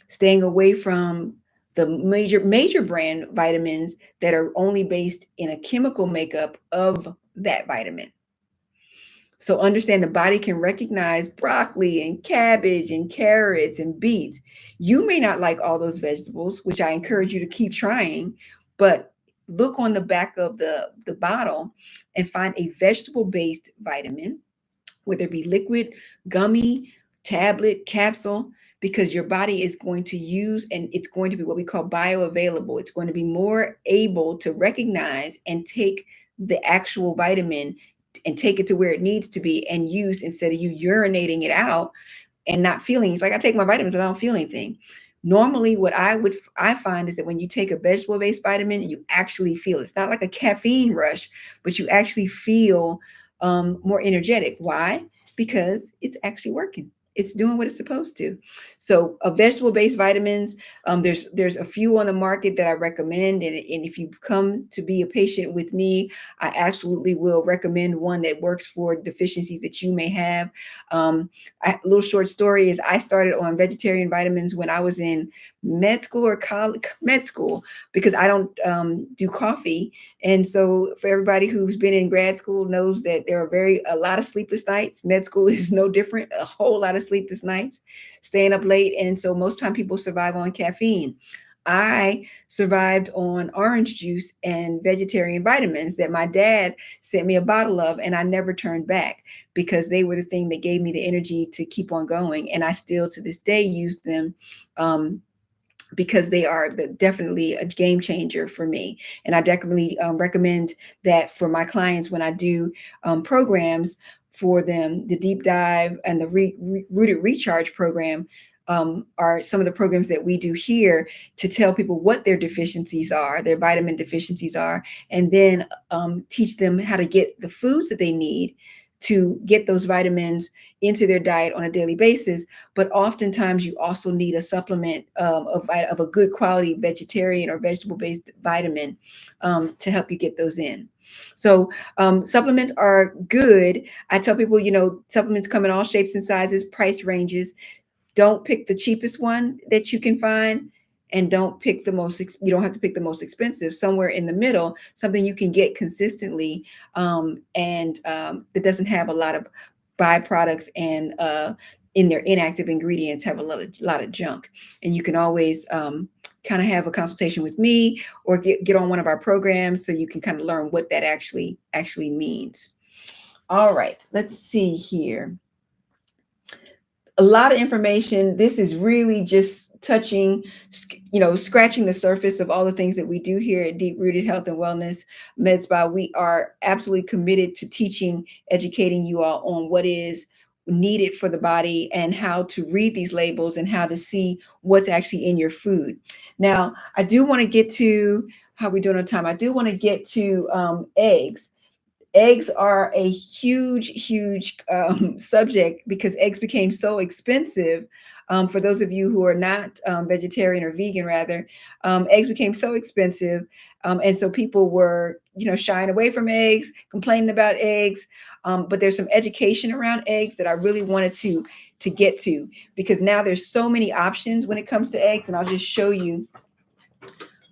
staying away from the major brand vitamins that are only based in a chemical makeup of that vitamin. So understand the body can recognize broccoli and cabbage and carrots and beets. You may not like all those vegetables, which I encourage you to keep trying, but look on the back of the bottle and find a vegetable-based vitamin, whether it be liquid, gummy, tablet, capsule, because your body is going to use, and it's going to be what we call bioavailable. It's going to be more able to recognize and take the actual vitamin and take it to where it needs to be and use, instead of you urinating it out and not feeling. It's like I take my vitamins, but I don't feel anything. Normally, what I find is that when you take a vegetable-based vitamin, you actually feel it. It's not like a caffeine rush, but you actually feel more energetic. Why? Because it's actually working. It's doing what it's supposed to. So, vegetable-based vitamins, there's a few on the market that I recommend, and if you come to be a patient with me, I absolutely will recommend one that works for deficiencies that you may have. A little short story is I started on vegetarian vitamins when I was in med school or college, med school, because I don't do coffee. And so for everybody who's been in grad school knows that there are a lot of sleepless nights. Med school is no different, a whole lot of sleepless nights, staying up late. And so most time people survive on caffeine. I survived on orange juice and vegetarian vitamins that my dad sent me a bottle of, and I never turned back, because they were the thing that gave me the energy to keep on going. And I still to this day use them, because they are definitely a game changer for me. And I definitely recommend that for my clients when I do programs for them. The deep dive and the rooted recharge program are some of the programs that we do here to tell people what their deficiencies are, their vitamin deficiencies are, and then teach them how to get the foods that they need to get those vitamins into their diet on a daily basis. But oftentimes you also need a supplement of a good quality vegetarian or vegetable-based vitamin to help you get those in. So supplements are good. I tell people, supplements come in all shapes and sizes, price ranges. Don't pick the cheapest one that you can find, and don't pick you don't have to pick the most expensive. Somewhere in the middle, something you can get consistently, and that doesn't have a lot of byproducts and in their inactive ingredients have a lot of junk. And you can always kind of have a consultation with me or get on one of our programs so you can kind of learn what that actually means. All right, let's see here. A lot of information. This is really just touching, scratching the surface of all the things that we do here at Deep Rooted Health and Wellness Med Spa. We are absolutely committed to teaching, educating you all on what is needed for the body and how to read these labels and how to see what's actually in your food. Now, I do want to get to how we doing on time. I do want to get to eggs. Eggs are a huge subject because eggs became so expensive. For those of you who are not vegetarian or vegan, rather, eggs became so expensive, and so people were, shying away from eggs, complaining about eggs. But there's some education around eggs that I really wanted to get to, because now there's so many options when it comes to eggs, and I'll just show you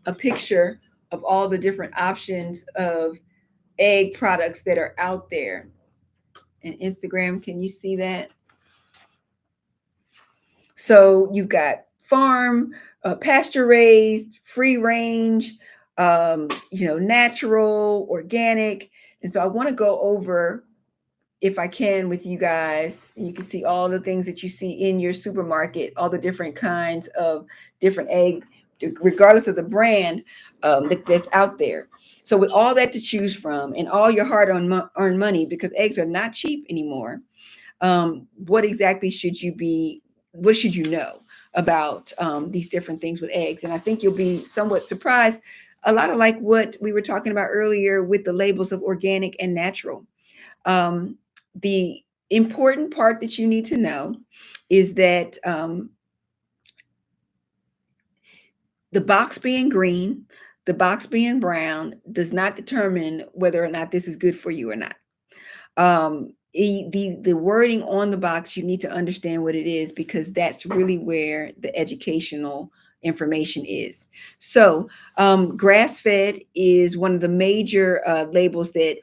a picture of all the different options of egg products that are out there. And Instagram, can you see that? So you've got farm, pasture raised, free range, natural, organic. And so I want to go over, if I can, with you guys. You can see all the things that you see in your supermarket, all the different kinds of different egg, regardless of the brand that's out there. So with all that to choose from and all your hard-earned money, because eggs are not cheap anymore, what exactly should you be? What should you know about these different things with eggs? And I think you'll be somewhat surprised. A lot of like what we were talking about earlier with the labels of organic and natural. The important part that you need to know is that the box being green, the box being brown does not determine whether or not this is good for you or not. The wording on the box, you need to understand what it is, because that's really where the educational information is. So grass-fed is one of the major labels that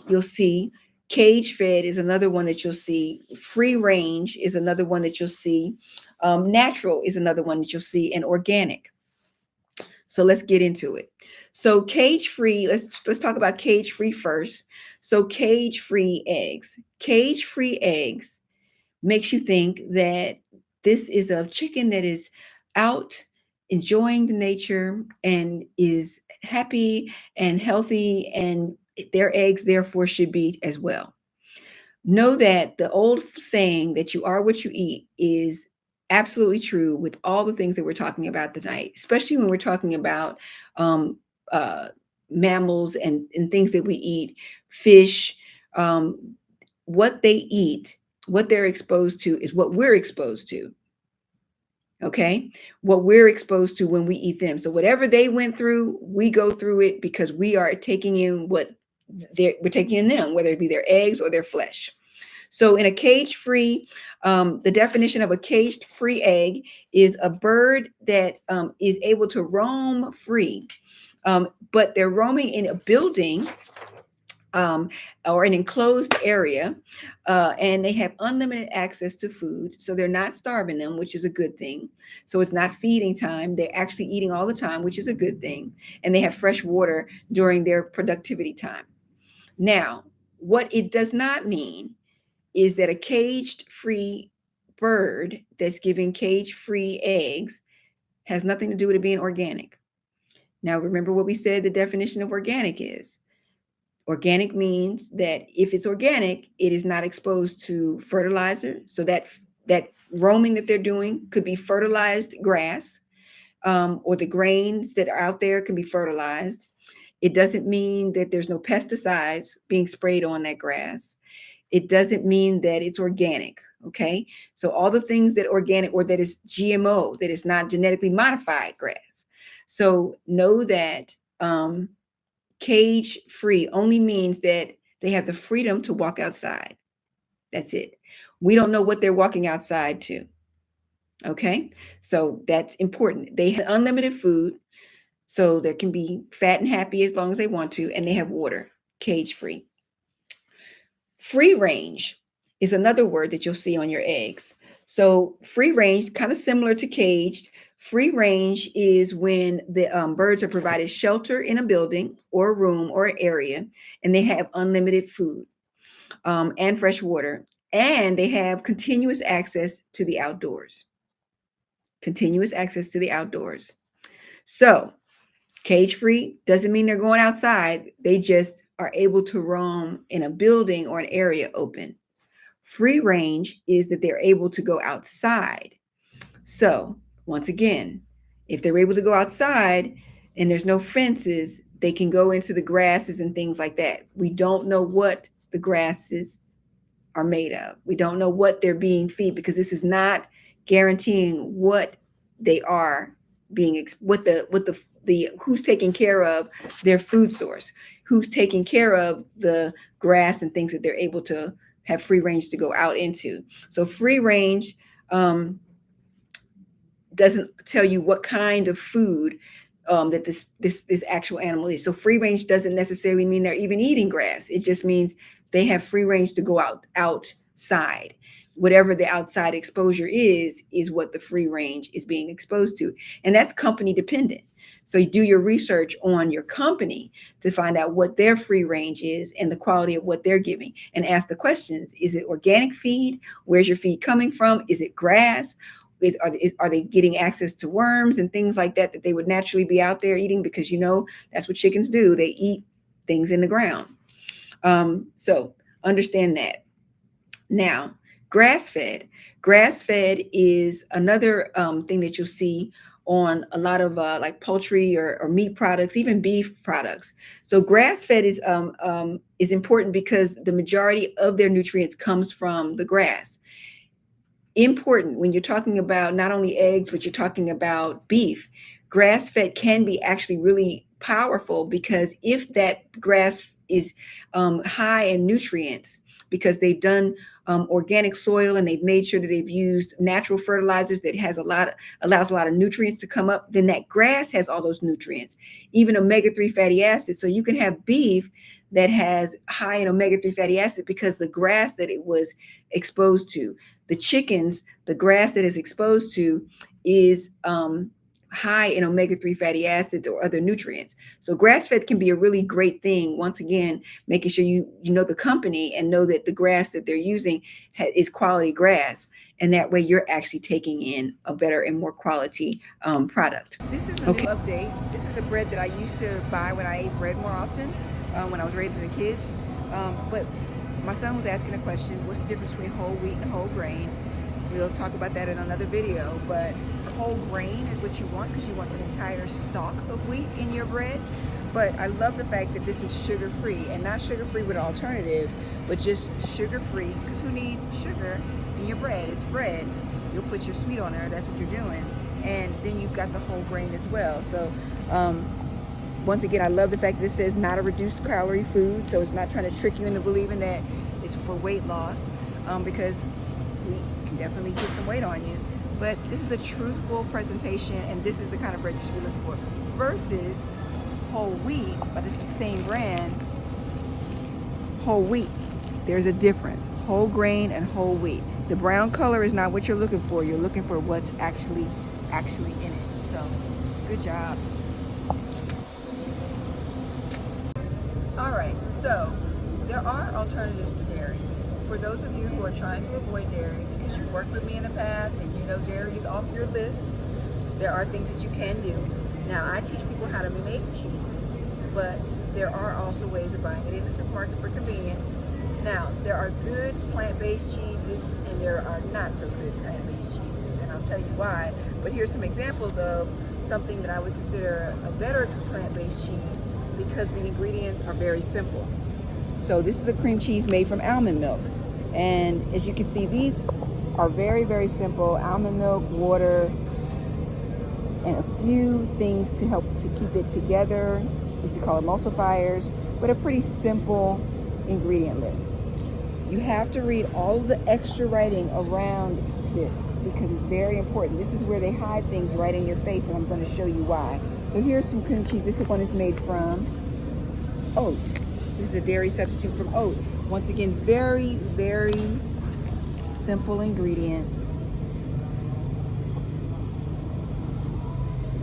you'll see. Cage fed is another one that you'll see. Free range is another one that you'll see. Natural is another one that you'll see, and organic. So let's get into it. So cage free, let's talk about cage free first. So cage free eggs. Cage free eggs makes you think that this is a chicken that is out enjoying the nature and is happy and healthy, and their eggs therefore should be as well. Know that the old saying that you are what you eat is absolutely true with all the things that we're talking about tonight, especially when we're talking about um, uh, mammals and things that we eat, fish. What they eat, what they're exposed to is what we're exposed to. Okay. What we're exposed to when we eat them. So whatever they went through, we go through it because we are taking in what we're taking in them, whether it be their eggs or their flesh. So in a cage-free, the definition of a cage-free egg is a bird that is able to roam free, but they're roaming in a building or an enclosed area, and they have unlimited access to food. So they're not starving them, which is a good thing. So it's not feeding time. They're actually eating all the time, which is a good thing. And they have fresh water during their productivity time. Now, what it does not mean is that a caged free bird that's giving cage free eggs has nothing to do with it being organic. Now, remember what we said the definition of organic is. Organic means that if it's organic, it is not exposed to fertilizer. So that roaming that they're doing could be fertilized grass, or the grains that are out there can be fertilized. It doesn't mean that there's no pesticides being sprayed on that grass. It doesn't mean that it's organic. Okay. So all the things that organic, or that is GMO, that is not genetically modified grass. So know that cage free only means that they have the freedom to walk outside. That's it. We don't know what they're walking outside to. Okay. So that's important. They have unlimited food. So they can be fat and happy as long as they want to. And they have water, cage free. Free range is another word that you'll see on your eggs. So free range, kind of similar to caged. Free range is when the birds are provided shelter in a building or a room or an area, and they have unlimited food and fresh water, and they have continuous access to the outdoors. Continuous access to the outdoors. So cage free doesn't mean they're going outside. They just are able to roam in a building or an area open. Free range is that they're able to go outside. So, once again, if they're able to go outside and there's no fences, they can go into the grasses and things like that. We don't know what the grasses are made of. We don't know what they're being fed, because this is not guaranteeing what they are being what the who's taking care of their food source, who's taking care of the grass and things that they're able to have free range to go out into. So free range doesn't tell you what kind of food that this actual animal is. So free range doesn't necessarily mean they're even eating grass. It just means they have free range to go outside. Whatever the outside exposure is what the free range is being exposed to. And that's company dependent. So you do your research on your company to find out what their free range is and the quality of what they're giving, and ask the questions. Is it organic feed? Where's your feed coming from? Is it grass? Are they getting access to worms and things like that they would naturally be out there eating? Because that's what chickens do. They eat things in the ground. So understand that. Now, grass-fed. Grass-fed is another thing that you'll see on a lot of like poultry or meat products, even beef products. So grass-fed is important because the majority of their nutrients comes from the grass. Important when you're talking about not only eggs, but you're talking about beef. Grass-fed can be actually really powerful, because if that grass is high in nutrients, because they've done organic soil and they've made sure that they've used natural fertilizers that allows a lot of nutrients to come up, then that grass has all those nutrients, even omega-3 fatty acids. So you can have beef that has high in omega-3 fatty acid because the grass that it was exposed to. The chickens, the grass that is exposed to is high in omega-3 fatty acids or other nutrients. So grass-fed can be a really great thing. Once again, making sure you know the company and know that the grass that they're using is quality grass. And that way you're actually taking in a better and more quality product. This is a new update. This is a bread that I used to buy when I ate bread more often, when I was raising the kids. But my son was asking a question: what's the difference between whole wheat and whole grain? We'll talk about that in another video, but whole grain is what you want, because you want the entire stalk of wheat in your bread. But I love the fact that this is sugar-free, and not sugar-free with an alternative, but just sugar-free, because who needs sugar in your bread? It's bread. You'll put your sweet on there, that's what you're doing. And then you've got the whole grain as well. So once again, I love the fact that it says not a reduced calorie food, so it's not trying to trick you into believing that it's for weight loss, because we can definitely get some weight on you. But this is a truthful presentation, and this is the kind of bread you should be looking for. Versus whole wheat, but it's the same brand, whole wheat. There's a difference. Whole grain and whole wheat. The brown color is not what you're looking for. You're looking for what's actually in it. So, good job. All right, so there are alternatives to dairy. For those of you who are trying to avoid dairy, because you've worked with me in the past and you know dairy is off your list, there are things that you can do. Now, I teach people how to make cheeses, but there are also ways of buying it in the supermarket for convenience. Now, there are good plant-based cheeses and there are not so good plant-based cheeses, and I'll tell you why. But here's some examples of something that I would consider a better plant-based cheese, because the ingredients are very simple. So this is a cream cheese made from almond milk. And as you can see, these are very, very simple. Almond milk, water, and a few things to help to keep it together, which we call emulsifiers, but a pretty simple ingredient list. You have to read all of the extra writing around this, because it's very important. This is where they hide things right in your face, and I'm going to show you why. So here's some cream cheese. This one is made from oat. This is a dairy substitute from oat. Once again, very, very simple ingredients.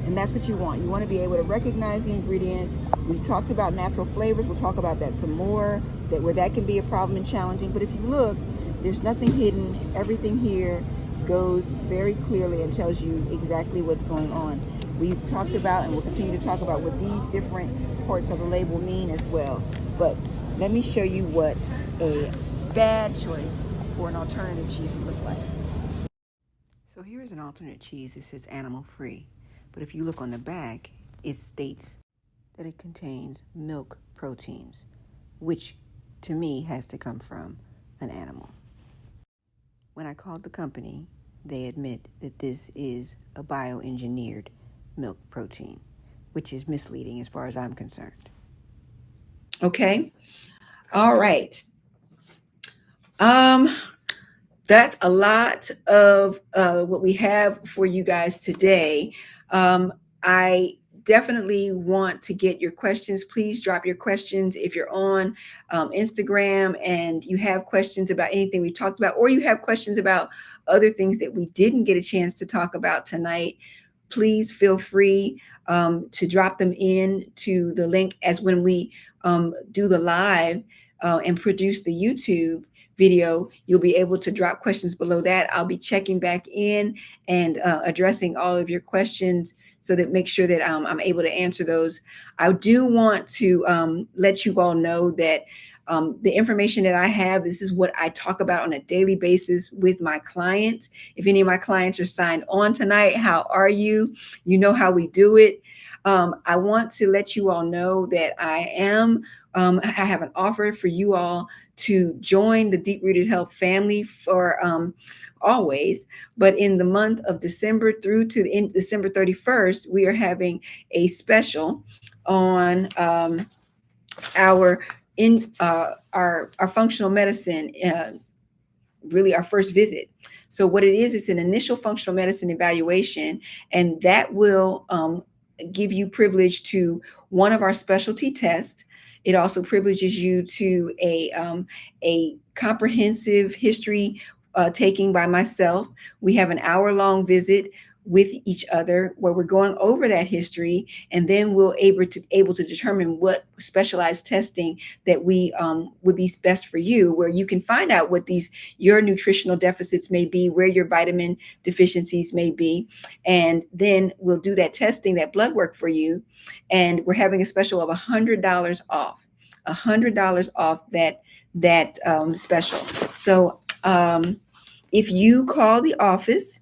And that's what you want. You want to be able to recognize the ingredients. We talked about natural flavors. We'll talk about that some more, where that can be a problem and challenging. But if you look, there's nothing hidden. Everything here goes very clearly and tells you exactly what's going on. We've talked about, and we'll continue to talk about, what these different parts of the label mean as well. But let me show you what a bad choice for an alternative cheese would look like. So here is an alternate cheese. It says animal free. But if you look on the back, it states that it contains milk proteins, which to me has to come from an animal. When I called the company, they admit that this is a bioengineered milk protein, which is misleading as far as I'm concerned. Okay. All right. That's a lot of what we have for you guys today. I definitely want to get your questions. Please drop your questions if you're on Instagram and you have questions about anything we talked about, or you have questions about other things that we didn't get a chance to talk about tonight. Please feel free to drop them in to the link as when we do the live and produce the YouTube video. You'll be able to drop questions below that. I'll be checking back in and addressing all of your questions so that make sure that I'm able to answer those. I do want to let you all know that the information that I have, this is what I talk about on a daily basis with my clients. If any of my clients are signed on tonight, how are you? You know how we do it. I want to let you all know that I have an offer for you all to join the Deep Rooted Health family for always. But in the month of December through to December 31st, we are having a special on our functional medicine, really our first visit. So what it is, it's an initial functional medicine evaluation, and that will give you privilege to one of our specialty tests. It also privileges you to a comprehensive history taking by myself. We have an hour-long visit with each other where we're going over that history, and then we'll able to determine what specialized testing that we would be best for you, where you can find out what your nutritional deficits may be, where your vitamin deficiencies may be, and then we'll do that testing, that blood work for you. And we're having a special of $100 off, $100 off that special. So if you call the office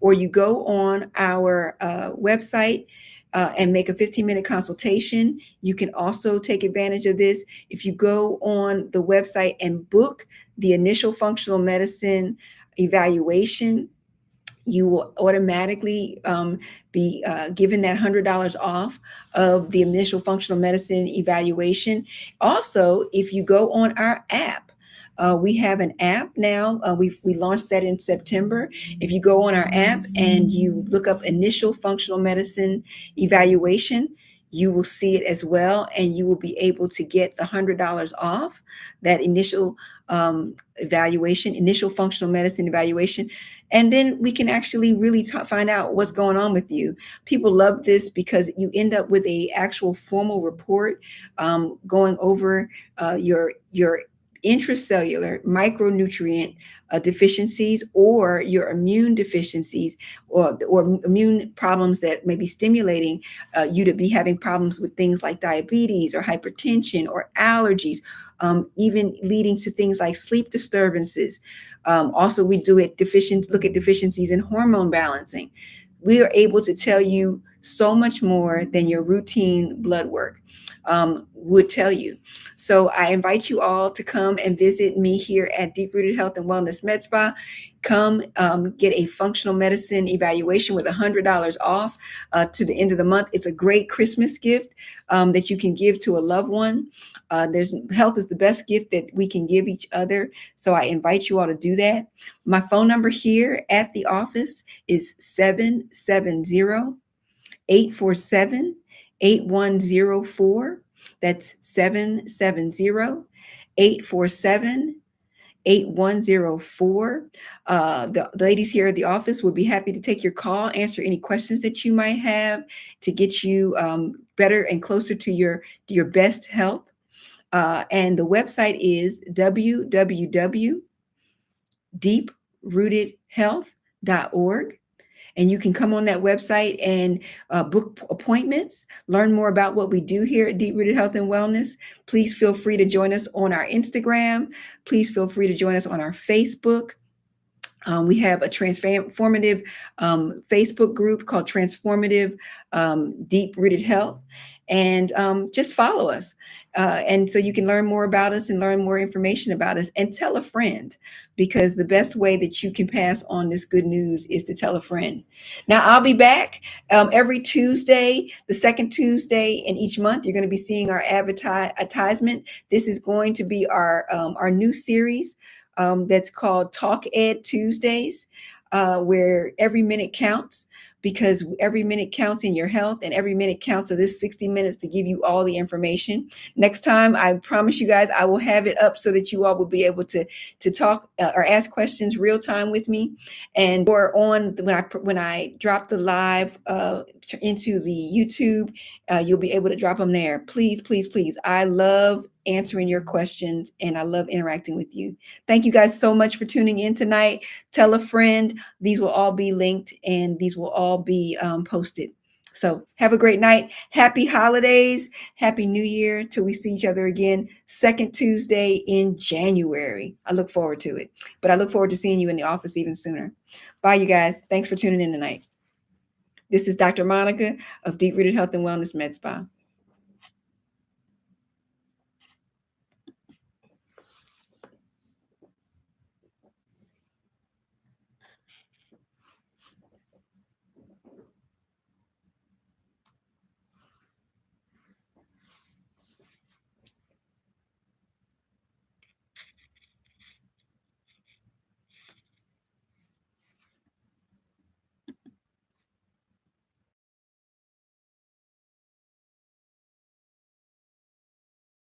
or you go on our website and make a 15-minute consultation, you can also take advantage of this. If you go on the website and book the initial functional medicine evaluation, you will automatically be given that $100 off of the initial functional medicine evaluation. Also, if you go on our app, we have an app now. We launched that in September. If you go on our app and you look up initial functional medicine evaluation, you will see it as well, and you will be able to get the $100 off that initial evaluation, initial functional medicine evaluation. And then we can actually really find out what's going on with you. People love this because you end up with a actual formal report going over your intracellular micronutrient deficiencies, or your immune deficiencies, or immune problems that may be stimulating you to be having problems with things like diabetes or hypertension or allergies, even leading to things like sleep disturbances. Also, we look at deficiencies in hormone balancing. We are able to tell you so much more than your routine blood work would tell you. So I invite you all to come and visit me here at Deep Rooted Health and Wellness Med Spa. Come get a functional medicine evaluation with $100 off to the end of the month. It's a great Christmas gift that you can give to a loved one. Health is the best gift that we can give each other. So I invite you all to do that. My phone number here at the office is 770-847-8104. That's 770-847-8104. 8104. The ladies here at the office will be happy to take your call, answer any questions that you might have to get you better and closer to your best health. And the website is www.deeprootedhealth.org. And you can come on that website and book appointments, learn more about what we do here at Deep Rooted Health and Wellness. Please feel free to join us on our Instagram. Please feel free to join us on our Facebook. We have a transformative Facebook group called Transformative Deep Rooted Health. And just follow us. And so you can learn more about us and learn more information about us, and tell a friend, because the best way that you can pass on this good news is to tell a friend. Now, I'll be back every Tuesday, the second Tuesday in each month. You're going to be seeing our advertisement. This is going to be our new series that's called Talk Ed Tuesdays, where every minute counts, because every minute counts in your health, and every minute counts of this 60 minutes to give you all the information. Next time, I promise you guys, I will have it up so that you all will be able to talk or ask questions real time with me. And or on when I drop the live into the YouTube, you'll be able to drop them there. Please, please, please. I love answering your questions, and I love interacting with you. Thank you guys so much for tuning in tonight. Tell a friend. These will all be linked, and these will all be posted. So have a great night. Happy holidays. Happy New Year till we see each other again, second Tuesday in January. I look forward to it. But I look forward to seeing you in the office even sooner. Bye, you guys. Thanks for tuning in tonight. This is Dr. Monica of Deep Rooted Health and Wellness Med Spa.